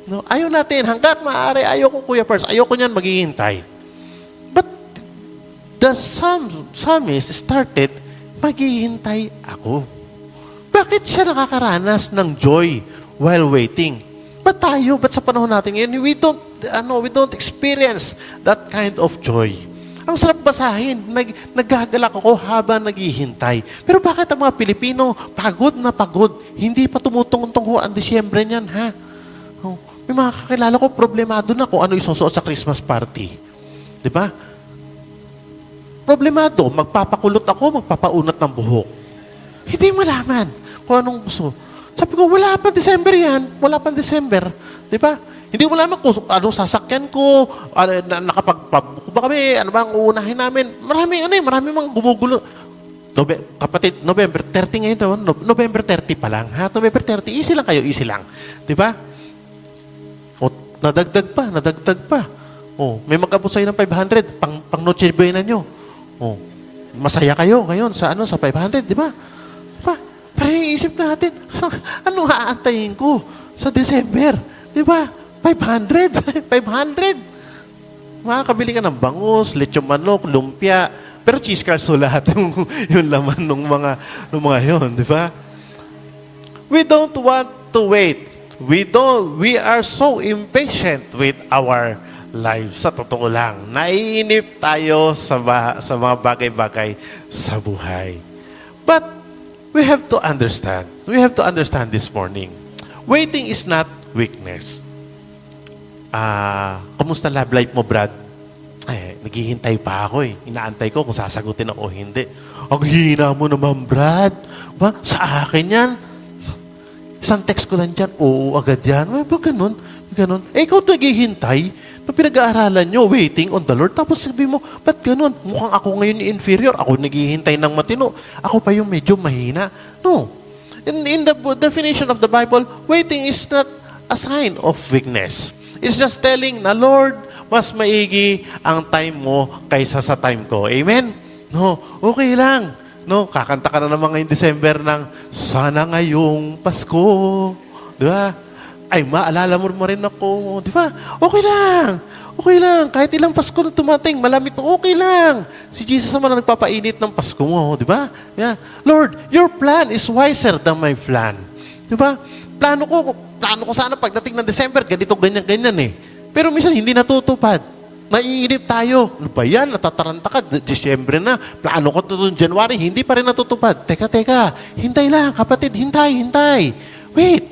Speaker 4: No, ayaw natin hangga't maaari, ayaw ko, Kuya Pers, ayaw ko niyan maghihintay. The psalmist started, maghihintay ako. Bakit siya nakakaranas ng joy while waiting? Ba't tayo? Ba't sa panahon natin ngayon, we don't experience that kind of joy? Ang sarap basahin. Nagagalak ako habang naghihintay. Pero bakit ang mga Pilipino, pagod na pagod, hindi pa tumutungtong ang Disyembre niyan, ha? Oh, may mga kakilala ko, problemado na kung ano isusuot sa Christmas party. Di ba? Problemado, magpapakulot ako, magpapaunat ng buhok. Hindi malaman kung anong gusto. Sabi ko, wala pa December yan. Wala pa December. Di ba? Hindi mo malaman kung anong sasakyan ko, nakapagpabuko ba kami, ano ba ang uunahin namin. Marami mga gumugulo. Kapatid, November 30 ngayon, November 30 pa lang. Ha? November 30, easy lang kayo, easy lang. Di ba? O, nadagdag pa. O, may mag-abot sa'yo ng 500, pang Noche Buena nyo. Oh, masaya kayo ngayon sa 500, di ba? Pero iisip natin, ano aantayin ko sa December? Di ba? 500. Makakabili ka ng bangus, lechon manok, lumpia, pero cheese curds lahat yung laman ng mga yon, di ba? We don't want to wait. We are so impatient with our life. Sa totoo lang, naiinip tayo sa mga bagay-bagay sa buhay. But we have to understand. We have to understand this morning. Waiting is not weakness. Kamusta love life mo, Brad? Naghihintay pa ako eh. Inaantay ko kung sasagutin ako o hindi. Ang hina mo naman, Brad. Ba? Sa akin yan. Isang text ko lang dyan, oo, agad yan. Ba ganun? Ganun. Ikaw naghihintay na pinag-aaralan nyo, waiting on the Lord. Tapos sabi mo, ba't ganun? Mukhang ako ngayon yung inferior. Ako naghihintay ng matino. Ako pa yung medyo mahina. No. In the definition of the Bible, waiting is not a sign of weakness. It's just telling na, Lord, mas maigi ang time mo kaysa sa time ko. Amen? No, okay lang. No, kakanta ka na naman ngayong December ng Sana Ngayong Pasko. Di ba? Ay, maalala mo rin ako. Di ba? Okay lang. Okay lang. Kahit ilang Pasko na tumating, malamig na okay lang. Si Jesus naman ang nagpapainit ng Pasko mo. Di ba? Yeah. Lord, your plan is wiser than my plan. Di ba? Plano ko sana pagdating ng December, ganito, ganyan eh. Pero minsan hindi natutupad. Naiinip tayo. Ano ba yan? Natataranta ka. Disyembre na. Plano ko ito January. Hindi pa rin natutupad. Teka. Hintay lang, kapatid. Hintay. Wait.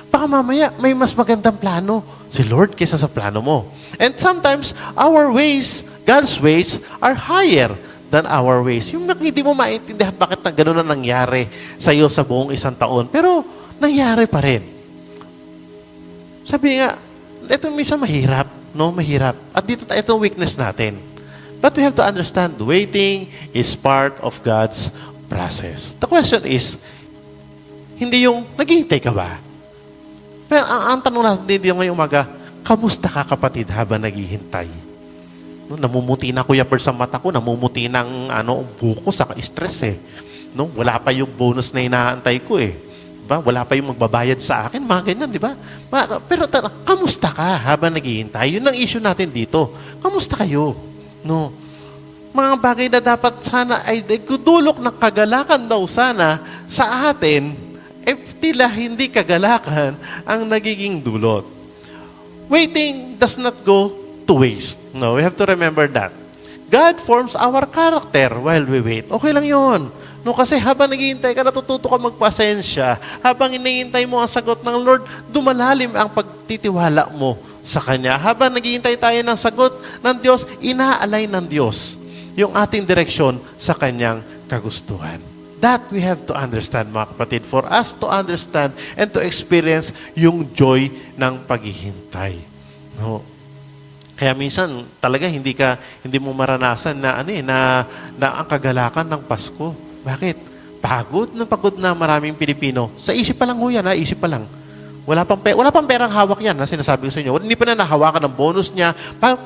Speaker 4: Baka mamaya may mas magandang plano si Lord kaysa sa plano mo. And sometimes, our ways, God's ways, are higher than our ways. Yung hindi mo maintindihan bakit na gano'n na nangyari sa iyo sa buong isang taon. Pero, nangyari pa rin. Sabi nga, ito minsan mahirap. No, mahirap. At dito itong weakness natin. But we have to understand, waiting is part of God's process. The question is, hindi yung, naghihintay ka ba? Pero ang tanong natin dito ngayong umaga, kamusta ka kapatid habang naghihintay? No, namumuti na Kuya Per sa mata ko, namumuti ng buko sa stress eh. No, wala pa yung bonus na inaantay ko eh. Diba? Wala pa yung magbabayad sa akin, mga ganyan, di ba? Pero kamusta ka habang naghihintay? Yun ang issue natin dito. Kamusta kayo? No. Mga bagay na dapat sana ay dulok ng kagalakan daw sana sa atin, tila hindi kagalakan ang nagiging dulot. Waiting does not go to waste. No, we have to remember that. God forms our character while we wait. Okay lang yun. No, kasi habang naghihintay ka, natututo ka magpasensya. Habang hinihintay mo ang sagot ng Lord, dumalalim ang pagtitiwala mo sa Kanya. Habang naghihintay tayo ng sagot ng Diyos, inaalay ng Diyos yung ating direksyon sa Kanyang kagustuhan. That we have to understand, mga kapatid, for us to understand and to experience yung joy ng paghihintay. No? Kaya minsan talaga hindi mo maranasan na ang kagalakan ng Pasko. Bakit? Pagod na maraming Pilipino. Sa isip pa lang ho yan, isip pa lang. Wala pang perang hawak yan, sinasabi ko sa inyo. Hindi pa na nahawakan ng bonus niya,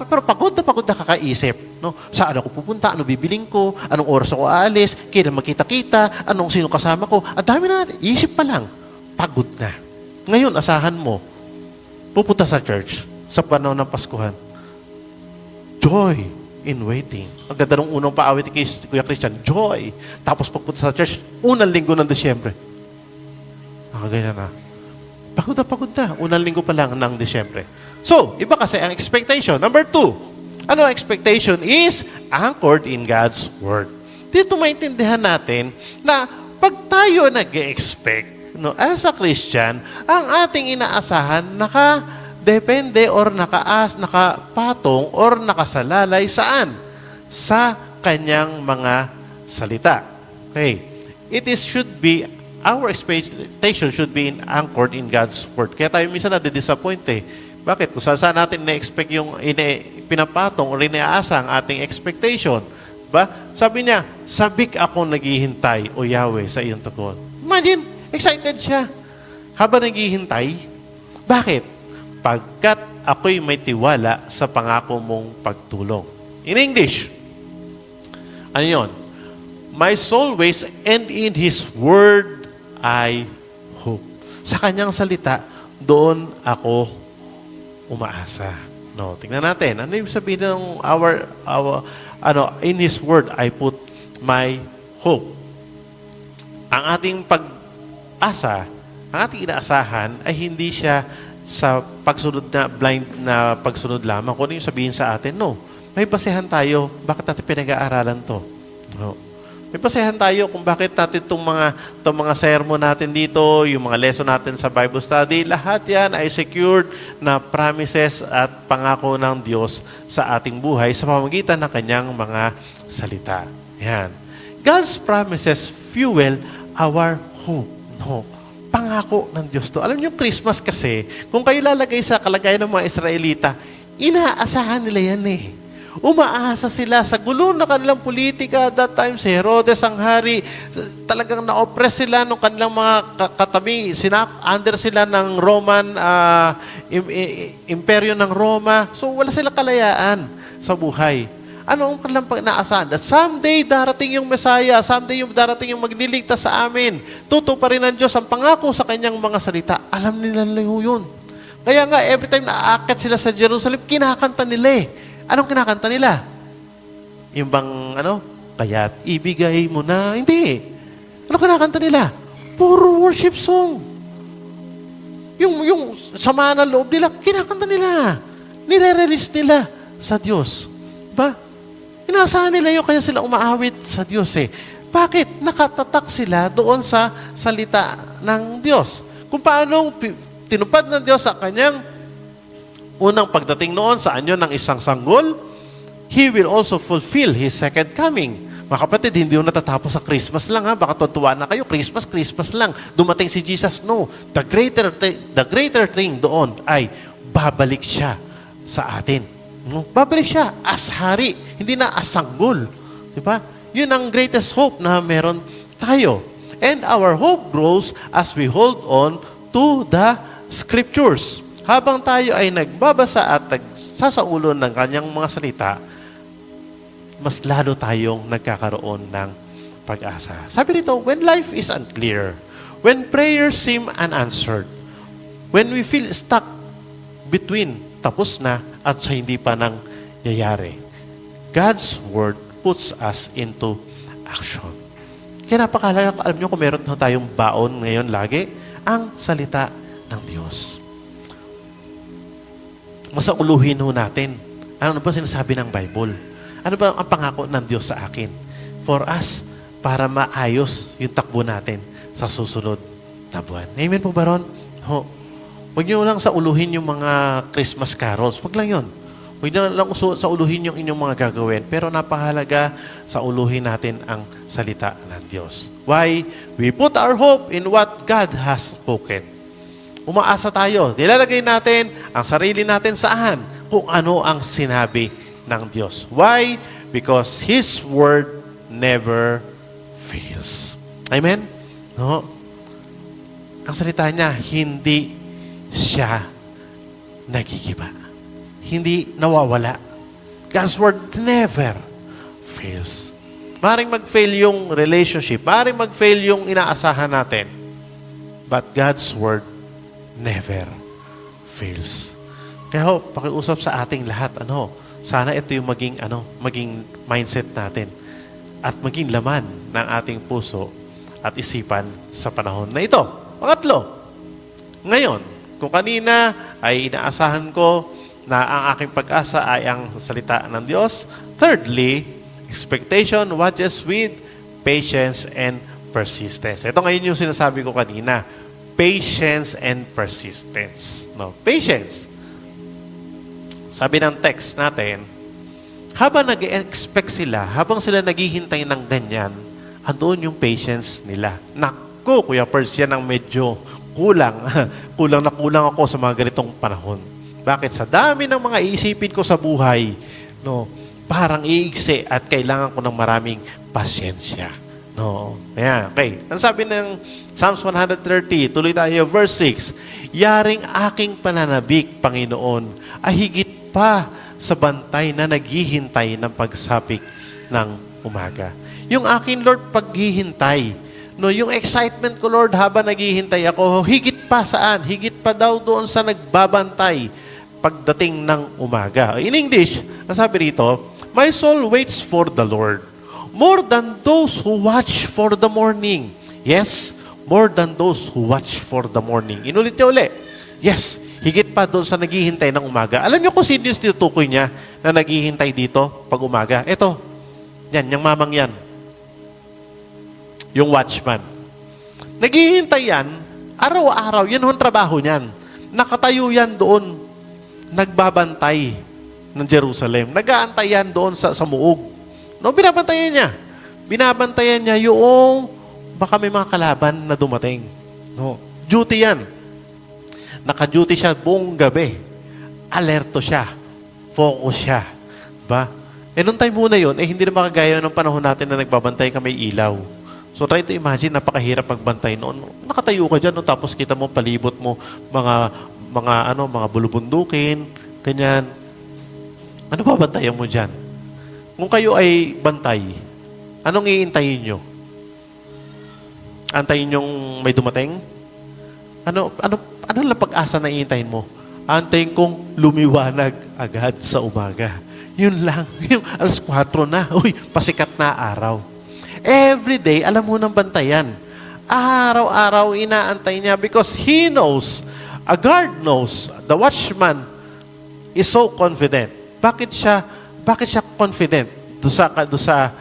Speaker 4: pero pagod na kakaisip. No? Saan ako pupunta? Ano bibiling ko? Anong oras ako aalis? Kailan magkita-kita? Sino kasama ko? Ang dami na natin. Isip pa lang. Pagod na. Ngayon, asahan mo, pupunta sa church sa panahon ng Paskuhan. Joy in waiting. Ang ganda ng unang paawit kay Kuya Christian, joy. Tapos pagpunta sa church, unang linggo ng Disyembre. Ganyan na. Pagod na. Unang linggo pa lang ng Disyembre. So, iba kasi ang expectation. Number 2, ang expectation is anchored in God's Word. Dito maintindihan natin na pag tayo nag-expect, as a Christian, ang ating inaasahan depende or nakapatong or nakasalalay saan? Sa kanyang mga salita. Okay. Our expectation should be anchored in God's Word. Kaya tayo minsan na-disappoint eh. Bakit? Kung saan natin na-expect yung pinapatong o inaasa ang ating expectation. Ba? Sabi niya, sabik ako naghihintay, O Yahweh, sa iyong tugon. Imagine, excited siya. Habang naghihintay, bakit? Pagkat ako'y may tiwala sa pangako mong pagtulong. In English, ano yun? My soul waits and in His Word I hope. Sa kanyang salita, doon ako umaasa. No, tingnan natin. Ano yung sabihin ng in His Word I put my hope. Ang ating pag-asa, ang ating inaasahan ay hindi siya sa pagsunod na blind na pagsunod lamang. Kung ano yung sabihin sa atin, no. May basehan tayo, bakit natin pinag-aaralan to? No. May basehan tayo kung bakit natin itong mga sermon natin dito, yung mga lesson natin sa Bible study, lahat yan ay secured na promises at pangako ng Diyos sa ating buhay sa pamamagitan ng kanyang mga salita. Yan. God's promises fuel our hope. No. Pangako ng Diyos to. Alam niyo, Christmas kasi, kung kayo lalagay sa kalagayan ng mga Israelita, inaasahan nila yan eh. Umaasa sila sa gulo na kanilang politika. That time, si Herodes ang hari. Talagang na-oppress sila ng kanilang mga katabi. Under sila ng Roman, imperyo ng Roma. So, wala silang kalayaan sa buhay. Ano ang kanilang naasahan? That someday darating yung Messiah, someday yung darating yung magliligtas sa amin. Tutuparin ng Diyos ang pangako sa kanyang mga salita. Alam nila yun. Kaya nga, every time naaakyat sila sa Jerusalem, kinakanta nila eh. Anong kinakanta nila? Yung bang, kaya't ibigay mo na. Hindi. Ano kinakanta nila? Puro worship song. Yung sama ng loob nila, kinakanta nila. Nire-release nila sa Diyos. Diba? Inaasahan nila yun, kaya sila umaawit sa Diyos eh. Bakit? Nakatatak sila doon sa salita ng Diyos. Kung paano tinupad ng Diyos sa kanyang unang pagdating noon sa anyo ng isang sanggol, He will also fulfill His second coming. Mga kapatid, hindi yung natatapos sa Christmas lang ha. Baka tutuwa na kayo, Christmas lang. Dumating si Jesus. No. The greater thing doon ay babalik siya sa atin. No? Babalik siya as hari, hindi na as sanggol. Diba? Yun ang greatest hope na meron tayo. And our hope grows as we hold on to the Scriptures. Habang tayo ay nagbabasa at nagsasaulo ng kanyang mga salita, mas lalo tayong nagkakaroon ng pag-asa. Sabi nito, when life is unclear, when prayers seem unanswered, when we feel stuck between tapos na at sa hindi pa nangyayari, God's Word puts us into action. Kaya napakahalaga, alam nyo kung meron tayong baon ngayon lagi, ang salita ng Diyos. Masauluhin ho natin. Ano ba sinasabi ng Bible? Ano ba ang pangako ng Diyos sa akin? For us, para maayos yung takbo natin sa susunod na buwan. Amen po ba ron? Ho. Huwag nyo lang sauluhin yung mga Christmas carols. Huwag lang yun. Huwag nyo lang sauluhin yung inyong mga gagawin. Pero napahalaga sauluhin natin ang salita ng Diyos. Why? We put our hope in what God has spoken. Umaasa tayo. Nilalagay natin ang sarili natin saan? Kung ano ang sinabi ng Diyos. Why? Because His Word never fails. Amen? No? Ang salita niya, hindi siya nagigiba. Hindi nawawala. God's Word never fails. Maring mag-fail yung relationship. Maring mag-fail yung inaasahan natin. But God's Word never fails. Kaya ho, pakiusap sa ating lahat, sana ito yung maging mindset natin at maging laman ng ating puso at isipan sa panahon na ito. Pangatlo, ngayon, kung kanina ay inaasahan ko na ang aking pag-asa ay ang salita ng Diyos. Thirdly, expectation watches with patience and persistence. Ito ngayon yung sinasabi ko kanina. Patience and persistence. No, patience. Sabi ng text natin, habang nag-expect sila, habang sila naghihintay ng ganyan, andun yung patience nila. Naku, Kuya Pers, yan ang medyo kulang. kulang ako sa mga ganitong panahon. Bakit? Sa dami ng mga iisipin ko sa buhay, parang iigsi at kailangan ko ng maraming pasyensya. No. Ayan, okay. Ang sabi ng Psalms 130, tuloy tayo, verse 6, yaring aking pananabik, Panginoon, ay higit pa sa bantay na naghihintay ng pagsapit ng umaga. Yung akin, Lord, paghihintay, yung excitement ko, Lord, habang naghihintay ako, higit pa saan? Higit pa daw doon sa nagbabantay pagdating ng umaga. In English, nasabi rito, my soul waits for the Lord more than those who watch for the morning. Yes, more than those who watch for the morning. Inulit niya uli. Yes, Higit pa doon sa naghihintay ng umaga. Alam niyo kung sino yung tinutukoy niya na naghihintay dito pag umaga? Ito. Yan, yung mamang yan. Yung watchman. Naghihintay yan, araw-araw, yan ang trabaho niyan. Nakatayo yan doon, nagbabantay ng Jerusalem. Nag-aantay yan doon sa muog. No, binabantayan niya. Binabantayan niya yung baka may mga kalaban na dumating. No, duty yan. Naka-duty siya buong gabi. Alerto siya. Focus siya. Ba? Nung time muna yun, hindi na makagaya ng panahon natin na nagbabantay ka may ilaw. So try to imagine, napakahirap magbantay noon. Nakatayo ka dyan, no, tapos kita mo, palibot mo, mga bulubundukin, ganyan. Ano ba bantayan mo dyan? Kung kayo ay bantay, anong iintayin nyo? Antayin yung may dumating? Ano lang pag-asa na iintayin mo? Antayin kong lumiwanag agad sa umaga. Yun lang. Yung alas 4 na. Uy, pasikat na araw. Every day, alam mo nang bantayan. Araw-araw inaantay niya because he knows, a guard knows, the watchman is so confident. Bakit siya confident do sa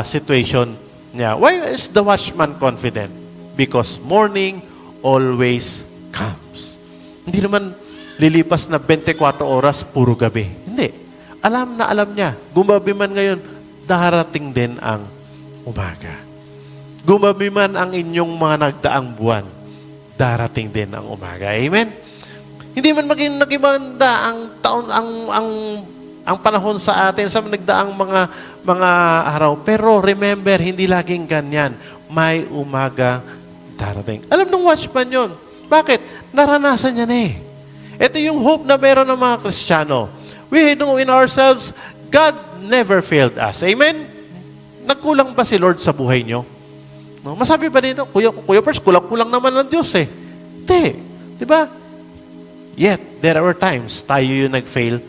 Speaker 4: situation niya? Why is the watchman confident? Because morning always comes. Hindi naman lilipas na 24 oras puro gabi. Hindi. Alam na alam niya. Gumabi man ngayon, darating din ang umaga. Gumabi man ang inyong mga nagdaang buwan, darating din ang umaga. Amen? Hindi man maging nagibanda ang taon, ang panahon sa atin sa nagdaang mga araw. Pero remember, hindi laging ganyan. May umaga darating. Alam ng watchman yun. Bakit? Naranasan niya na eh. Ito yung hope na meron ng mga Kristiyano. We know in ourselves, God never failed us. Amen? Nagkulang ba si Lord sa buhay nyo? No? Masabi ba dito, Kuya Pers, kulang-kulang naman ng Diyos eh. Hindi. Diba? Yet, there were times tayo yung nag-fail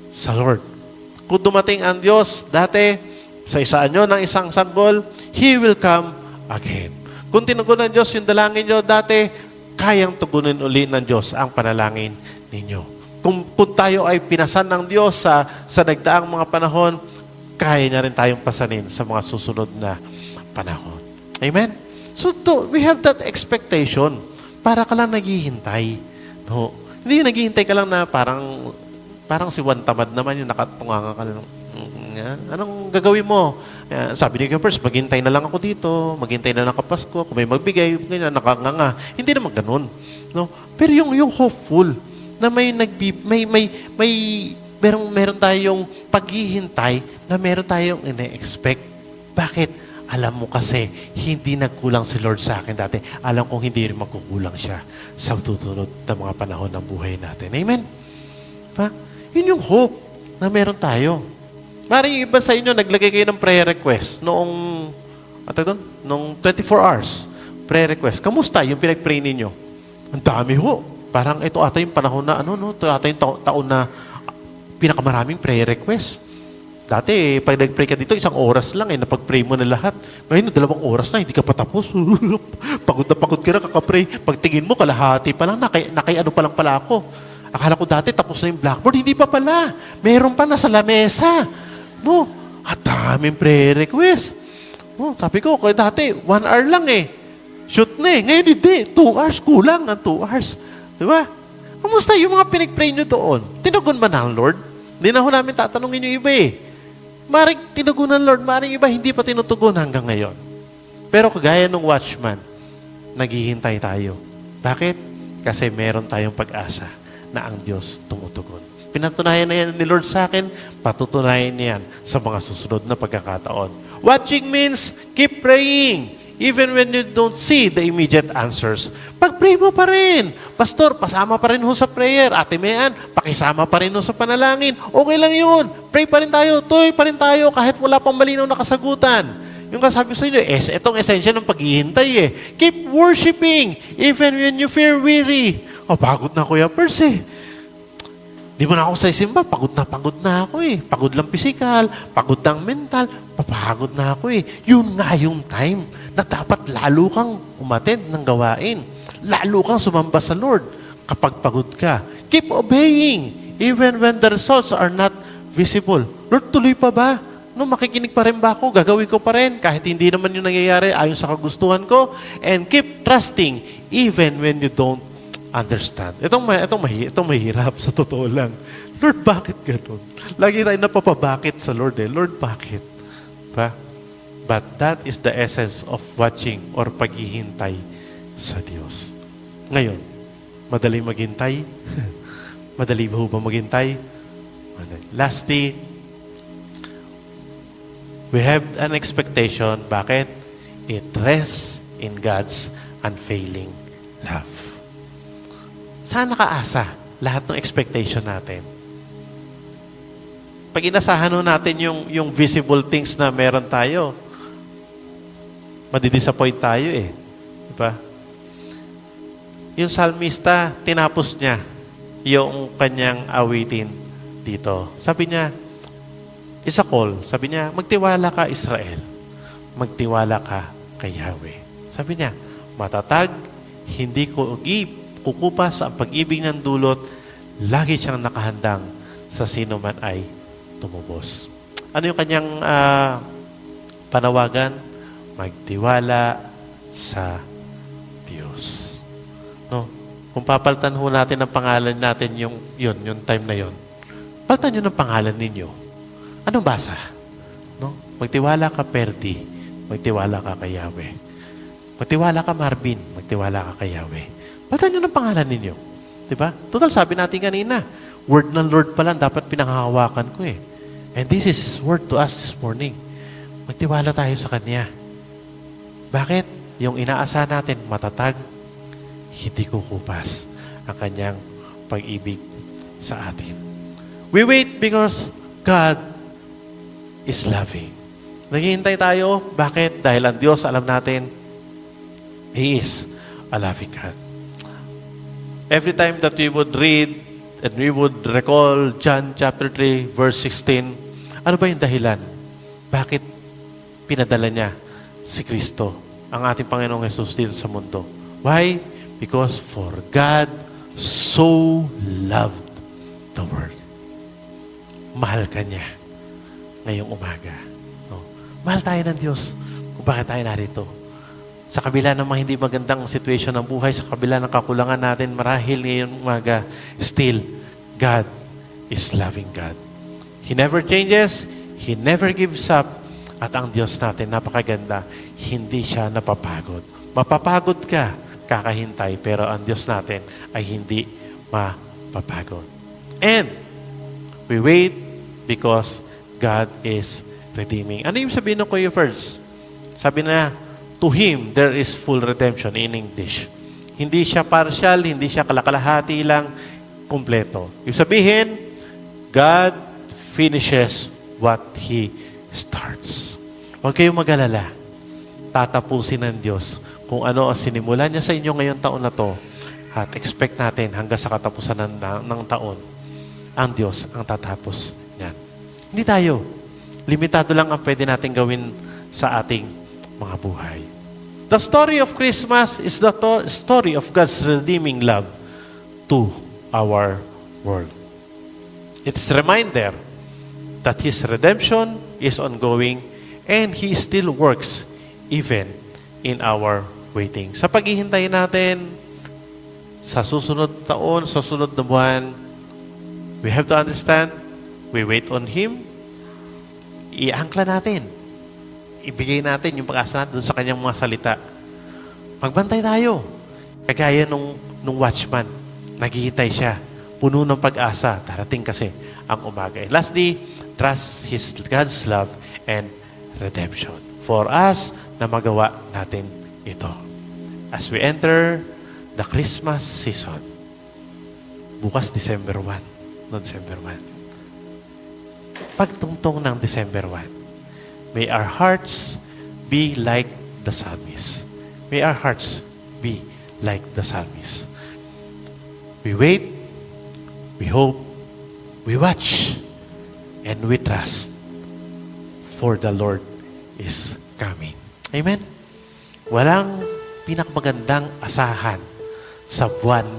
Speaker 4: sa Lord. Kung dumating ang Diyos, dati, sa isaan nyo ng isang sanggol, He will come again. Kung tinugon ng Diyos yung dalangin nyo, dati, kayang tugunin uli ng Diyos ang panalangin ninyo. Kung tayo ay pinasan ng Diyos sa nagdaang mga panahon, kaya niya rin tayong pasanin sa mga susunod na panahon. Amen? So, we have that expectation. Para ka lang naghihintay. No? Hindi yung naghihintay ka lang na parang si Juan Tamad naman yung nakatunganga ka lang. Anong gagawin mo? Sabi ni Kuya maghintay na lang ako dito, maghintay na lang ako Pasko, kung may magbigay, ganyan, nakanganga. Hindi naman ganun. No? Pero yung hopeful, na meron tayong paghihintay na meron tayong ine-expect. Bakit? Alam mo kasi, hindi nagkulang si Lord sa akin dati. Alam kong hindi rin magkukulang siya sa tutunod na mga panahon ng buhay natin. Amen? Pa? Yun yung hope na meron tayo. Maring yung iba sa inyo, naglagay kayo ng prayer request noong 24 hours. Prayer request. Kamusta yung pinag-pray ninyo? Ang dami ho. Parang ito ata yung panahon na, ito ata yung taon na pinakamaraming prayer request. Dati, pag nag-pray ka dito, 1 oras lang napag-pray mo na lahat. Ngayon, 2 oras na, hindi ka pa tapos. Pagod na pagod ka na, kakapray. Pagtingin mo, kalahati pa lang, ano pa lang pala ako. Akala ko dati, tapos na yung blackboard. Hindi pa pala. Meron pa nasa lamesa. No, at daming prayer request. No, sabi ko, kaya dati, 1 hour lang Shoot na Ngayon, hindi. 2 hours, kulang ang 2 hours. Diba? Kamusta yung mga pinag-pray nyo doon? Tinugon ba ng Lord? Hindi na ho namin tatanungin yung iba Maring tinugon ng Lord, maring iba hindi pa tinutugon hanggang ngayon. Pero kagaya ng watchman, naghihintay tayo. Bakit? Kasi meron tayong pag-asa na ang Diyos tumutugon. Pinatunayan na yan ni Lord sa akin, patutunayan niyan sa mga susunod na pagkakataon. Watching means keep praying. Even when you don't see the immediate answers, pag-pray mo pa rin. Pastor, pasama pa rin ho sa prayer. Ate Mean, pakisama pa rin ho sa panalangin. Okay lang yun. Pray pa rin tayo. Tuloy pa rin tayo kahit wala pang malinaw na kasagutan. Yung kasabi sa inyo, itong esensya ng paghihintay Keep worshiping even when you feel weary. Pagod na Kuya Pers Di mo na ako sa simba, pagod na ako Pagod lang physical, pagod lang mental, papagod na ako Yun nga yung time na dapat lalo kang umattend ng gawain. Lalo kang sumamba sa Lord. kapag pagod ka. Keep obeying even when the results are not visible. Lord, tuloy pa ba? No, makikinig pa rin ba ako? Gagawin ko pa rin kahit hindi naman yung nangyayari ayon sa kagustuhan ko. And keep trusting even when you don't understand. Itong mahirap sa totoo lang. Lord, bakit ganun? Lagi tayo napapabakit sa Lord eh. Lord, bakit? Ba? But that is the essence of watching or paghihintay sa Diyos. Ngayon, madali maghintay? Madali ba ba maghintay? Lastly, we have an expectation. Bakit? It rests in God's unfailing love. Saan nakaasa lahat ng expectation natin? Pag inasahan natin yung visible things na meron tayo, madidisappoint tayo eh. Diba? Yung salmista, tinapos niya yung kanyang awitin dito. Sabi niya, it's a call. Sabi niya, magtiwala ka Israel. Magtiwala ka kay Yahweh. Sabi niya, matatag, hindi ko kukupas ang pag-ibig ng dulot, lagi siyang nakahandang sa sino man ay tumubos. Ano yung kanyang panawagan? Magtiwala sa Diyos. No? Kung papalitan ho natin ang pangalan natin yung time na yon, palitan nyo ng pangalan ninyo. Anong basa? No? Magtiwala ka Perdi, magtiwala ka kay Yahweh. Magtiwala ka Marvin, magtiwala ka kay Yahweh. Palitan nyo ng pangalan ninyo. Diba? Total, sabi natin kanina, word ng Lord pa lang dapat pinanghahawakan ko eh. And this is His word to us this morning. Magtiwala tayo sa Kanya. Bakit? Yung inaasa natin, matatag, hindi kukupas ang Kanyang pag-ibig sa atin. We wait because God is loving. Naghihintay tayo. Bakit? Dahil ang Diyos, alam natin, He is a loving God. Every time that we would read and we would recall John chapter 3, verse 16, ano ba yung dahilan? Bakit pinadala niya si Kristo, ang ating Panginoong Jesus dito sa mundo? Why? Because for God so loved the world. Mahal ka niya ngayong umaga. No? Mahal tayo ng Diyos kung bakit tayo narito. Sa kabila ng mga hindi magandang situation ng buhay, sa kabila ng kakulangan natin, marahil ngayong umaga, still, God is loving God. He never changes, He never gives up, at ang Diyos natin, napakaganda, hindi siya napapagod. Mapapagod ka, kakahintay, pero ang Diyos natin ay hindi mapapagod. And, we wait because God is redeeming. Ano yung sabihin ng Kuya First? Sabi na, to Him, there is full redemption in English. Hindi siya partial, hindi siya kalakalahati lang, kumpleto. Yung sabihin, God finishes what He starts. Huwag kayong mag-alala. Tatapusin ng Diyos kung ano ang sinimulan niya sa inyo ngayong taon na to, at expect natin hanggang sa katapusan ng taon, ang Diyos ang tatapos niyan. Hindi tayo. Limitado lang ang pwede natin gawin sa ating mga buhay. The story of Christmas is the story of God's redeeming love to our world. It's a reminder that His redemption is ongoing and He still works even in our waiting. Sa paghihintay natin, sa susunod taon, sa susunod na buwan, we have to understand, we wait on Him, iangkla natin. Ibigay natin yung pag-asa natin doon sa Kanyang mga salita. Magbantay tayo. Kagaya nung watchman, naghihintay siya. Puno ng pag-asa. Darating kasi ang umaga. And lastly, trust God's love and redemption. For us na magawa natin ito. As we enter the Christmas season, bukas December 1. No, December 1. Pagtungtong ng December 1, may our hearts be like the psalmist. May our hearts be like the psalmist. We wait, we hope, we watch, and we trust, for the Lord is coming. Amen? Walang pinakamagandang asahan sa buwan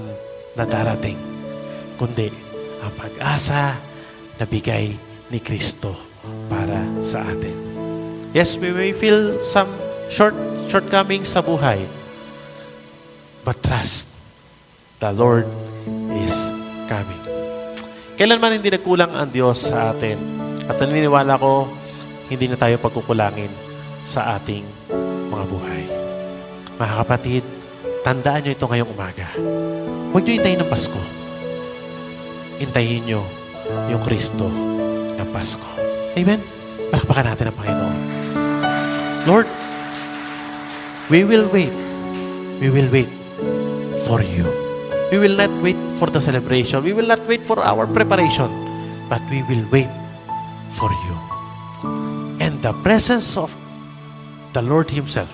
Speaker 4: na darating, kundi ang pag-asa na bigay ni Kristo para sa atin. Yes, we may feel some shortcomings sa buhay, but trust, the Lord is coming. Kailanman hindi nagkulang ang Diyos sa atin. At naniniwala ko, hindi na tayo pagkukulangin sa ating mga buhay. Mga kapatid, tandaan nyo ito ngayong umaga. Huwag nyo hintayin ng Pasko. Hintayin nyo yung Kristo ng Pasko. Amen? Palakpakan natin ang Panginoon. Lord, we will wait. We will wait for you. We will not wait for the celebration. We will not wait for our preparation. But we will wait for you. And the presence of the Lord Himself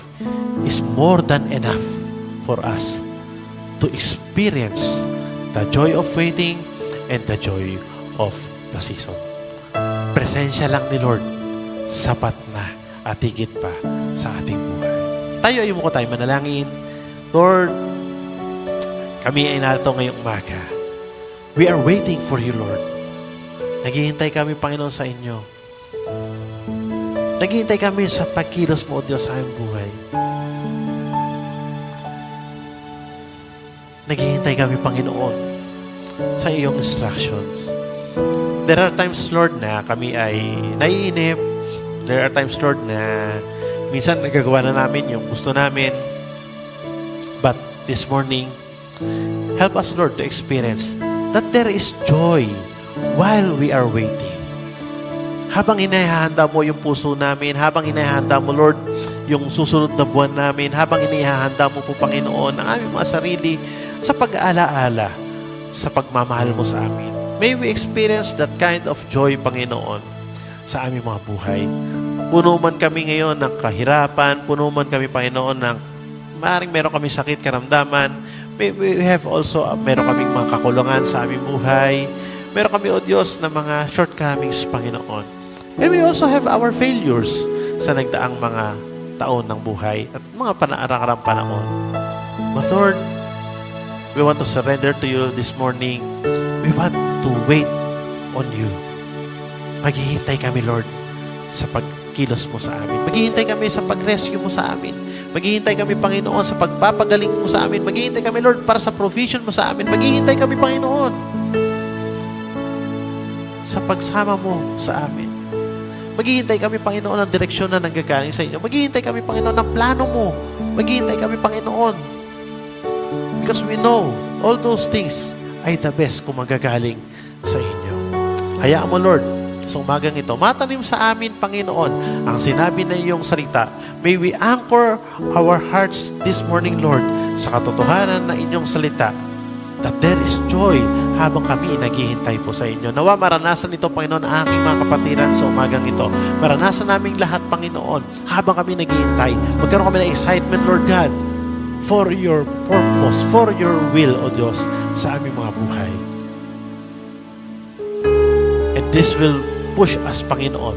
Speaker 4: is more than enough for us to experience the joy of waiting and the joy of the season. Presensya lang ni Lord, sapat na at higit pa sa ating buhay. Tayo ay mo ko tayo manalangin. Lord, kami ay narito ngayong umaga. We are waiting for you, Lord. Naghihintay kami, Panginoon, sa inyo. Naghihintay kami sa pagkilos mo, O Diyos, sa aming buhay. Naghihintay kami, Panginoon, sa iyong instructions. There are times, Lord, na kami ay naiinip. There are times, Lord, na minsan nagagawa na namin yung gusto namin. But this morning, help us, Lord, to experience that there is joy while we are waiting. Habang inihahanda mo yung puso namin, habang inihahanda mo, Lord, yung susunod na buwan namin, habang inihahanda mo po, Panginoon, ang aming mga sarili sa pag-aalaala, sa pagmamahal mo sa amin. May we experience that kind of joy, Panginoon, sa aming mga buhay. Puno man kami ngayon ng kahirapan, puno man kami, Panginoon, ng maaaring meron kami sakit, karamdaman. We have also, meron kaming mga kakulungan sa aming buhay. Meron kami, O Diyos, na mga shortcomings, Panginoon. And we also have our failures sa nagdaang mga taon ng buhay at mga panaarakarang panahon. But Lord, we want to surrender to you this morning. We want to wait on you. Maghihintay kami, Lord, sa pagkilos mo sa amin. Maghihintay kami sa pag-rescue mo sa amin. Maghihintay kami, Panginoon, sa pagpapagaling mo sa amin. Maghihintay kami, Lord, para sa provision mo sa amin. Maghihintay kami, Panginoon, sa pagsama mo sa amin. Maghihintay kami, Panginoon, ng direksyon na nanggagaling sa inyo. Maghihintay kami, Panginoon, ng plano mo. Maghihintay kami, Panginoon, because we know all those things ay the best kung magagaling sa inyo. Hayaan mo, Lord, sa umagang ito, matanim sa amin, Panginoon, ang sinabi na iyong salita. May we anchor our hearts this morning, Lord, sa katotohanan na inyong salita, that there is joy habang kami naghihintay po sa inyo. Nawa maranasan ito, Panginoon, ang aking mga kapatiran sa umagang ito. Maranasan namin lahat, Panginoon, habang kami naghihintay. Magkaroon kami ng excitement, Lord God, for your purpose, for your will, O Diyos, sa aming mga buhay. And this will push us, Panginoon,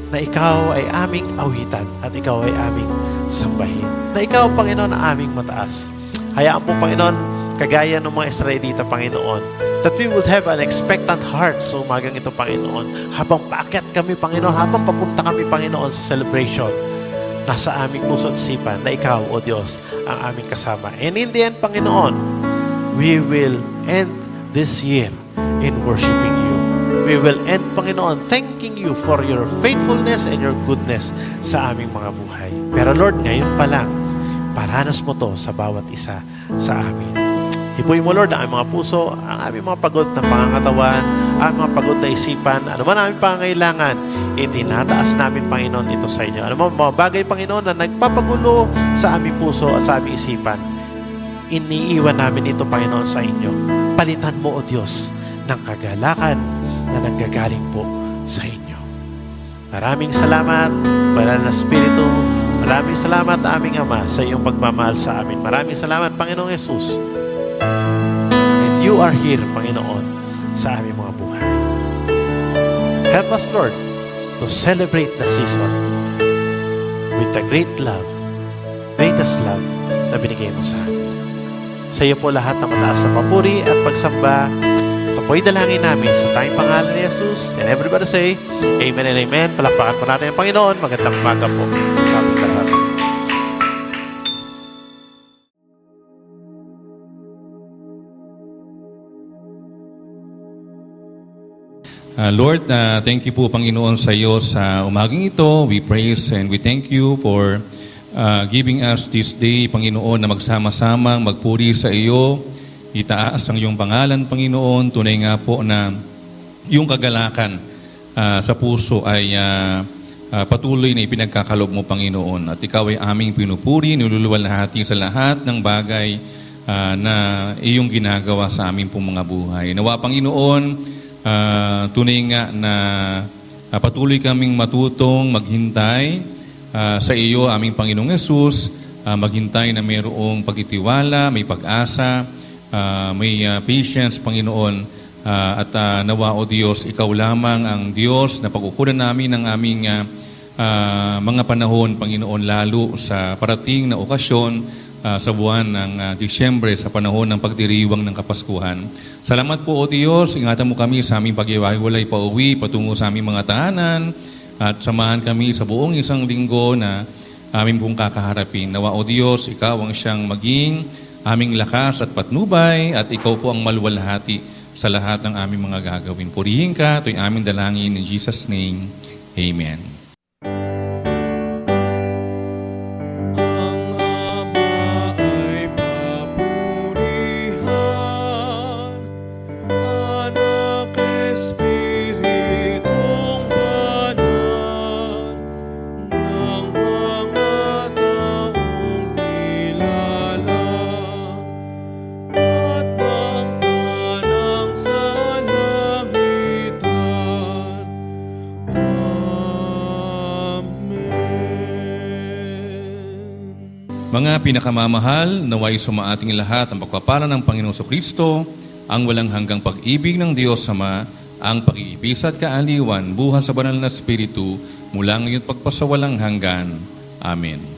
Speaker 4: na ikaw ay aming awitan at ikaw ay aming sambahin. Na ikaw, Panginoon, ang aming mataas. Hayaan po, Panginoon, kagaya ng mga Israelita, Panginoon, that we would have an expectant heart sa umagang ito, Panginoon. Habang paakyat kami, Panginoon, habang papunta kami, Panginoon, sa celebration, nasa aming puso at isipan na ikaw, O Diyos, ang aming kasama. And in the end, Panginoon, we will end this year in worshiping you. We will end, Panginoon, thanking you for your faithfulness and your goodness sa aming mga buhay. Pero Lord, ngayon pa lang, paranas mo to sa bawat isa sa amin. Hipuin mo, Lord, ang aming mga puso, ang aming mga pagod na pangangatawan, ang mga pagod na isipan, ano man aming pangangailangan, itinataas namin, Panginoon, ito sa inyo. Ano man mga bagay, Panginoon, na nagpapagulo sa aming puso at sa aming isipan, iniiwan namin ito, Panginoon, sa inyo. Palitan mo, O Diyos, ng kagalakan na nanggagaling po sa inyo. Maraming salamat, Banal na Espiritu. Maraming salamat, aming Ama, sa iyong pagmamahal sa amin. Maraming salamat, Panginoong Jesus. And you are here, Panginoon, sa aming mga buhay. Help us, Lord, to celebrate the season with the great love, greatest love na binigay mo sa amin. Sa iyo po lahat ng mataas na papuri at pagsamba. Ito po'y dalangin namin sa tayong pangalan ni Jesus. And everybody say, Amen and Amen. Palakpakan po natin ang Panginoon. Magandang umaga po sa ating lahat.
Speaker 5: Lord, thank you po, Panginoon, sa iyo sa umagang ito. We praise and we thank you for giving us this day, Panginoon, na magsama-samang magpuri sa iyo. Itaas ang iyong pangalan, Panginoon. Tunay nga po na yung kagalakan sa puso ay patuloy na ipinagkakalob mo, Panginoon. At ikaw ay aming pinupuri, niluluwalhati sa lahat ng bagay na iyong ginagawa sa aming pong mga buhay. Nawa, Panginoon, tunay nga na patuloy kaming matutong maghintay sa iyo, aming Panginoong Yesus, maghintay na mayroong pagtitiwala, may pag-asa, may patience, Panginoon, at nawa, O Diyos, ikaw lamang ang Diyos na pagkukunan namin ng aming mga panahon, Panginoon, lalo sa parating na okasyon sa buwan ng Disyembre, sa panahon ng pagdiriwang ng Kapaskuhan. Salamat po, O Diyos. Ingatan mo kami sa aming pag-iwalay pauwi patungo sa aming mga tahanan at samahan kami sa buong isang linggo na aming pong kakaharapin. Nawa, O Diyos, ikaw ang siyang maging aming lakas at patnubay at ikaw po ang maluwalhati sa lahat ng aming mga gagawin. Purihin ka, ito'y aming dalangin in Jesus' name. Amen. Mga pinakamamahal, naway sumaating lahat ang pagpapala ng Panginoong Kristo, ang walang hanggang pag-ibig ng Diyos Ama, ang pag-iibig at kaaliwan, buhat sa banal na Espiritu, mula ngayon pagpasawalang hanggan. Amen.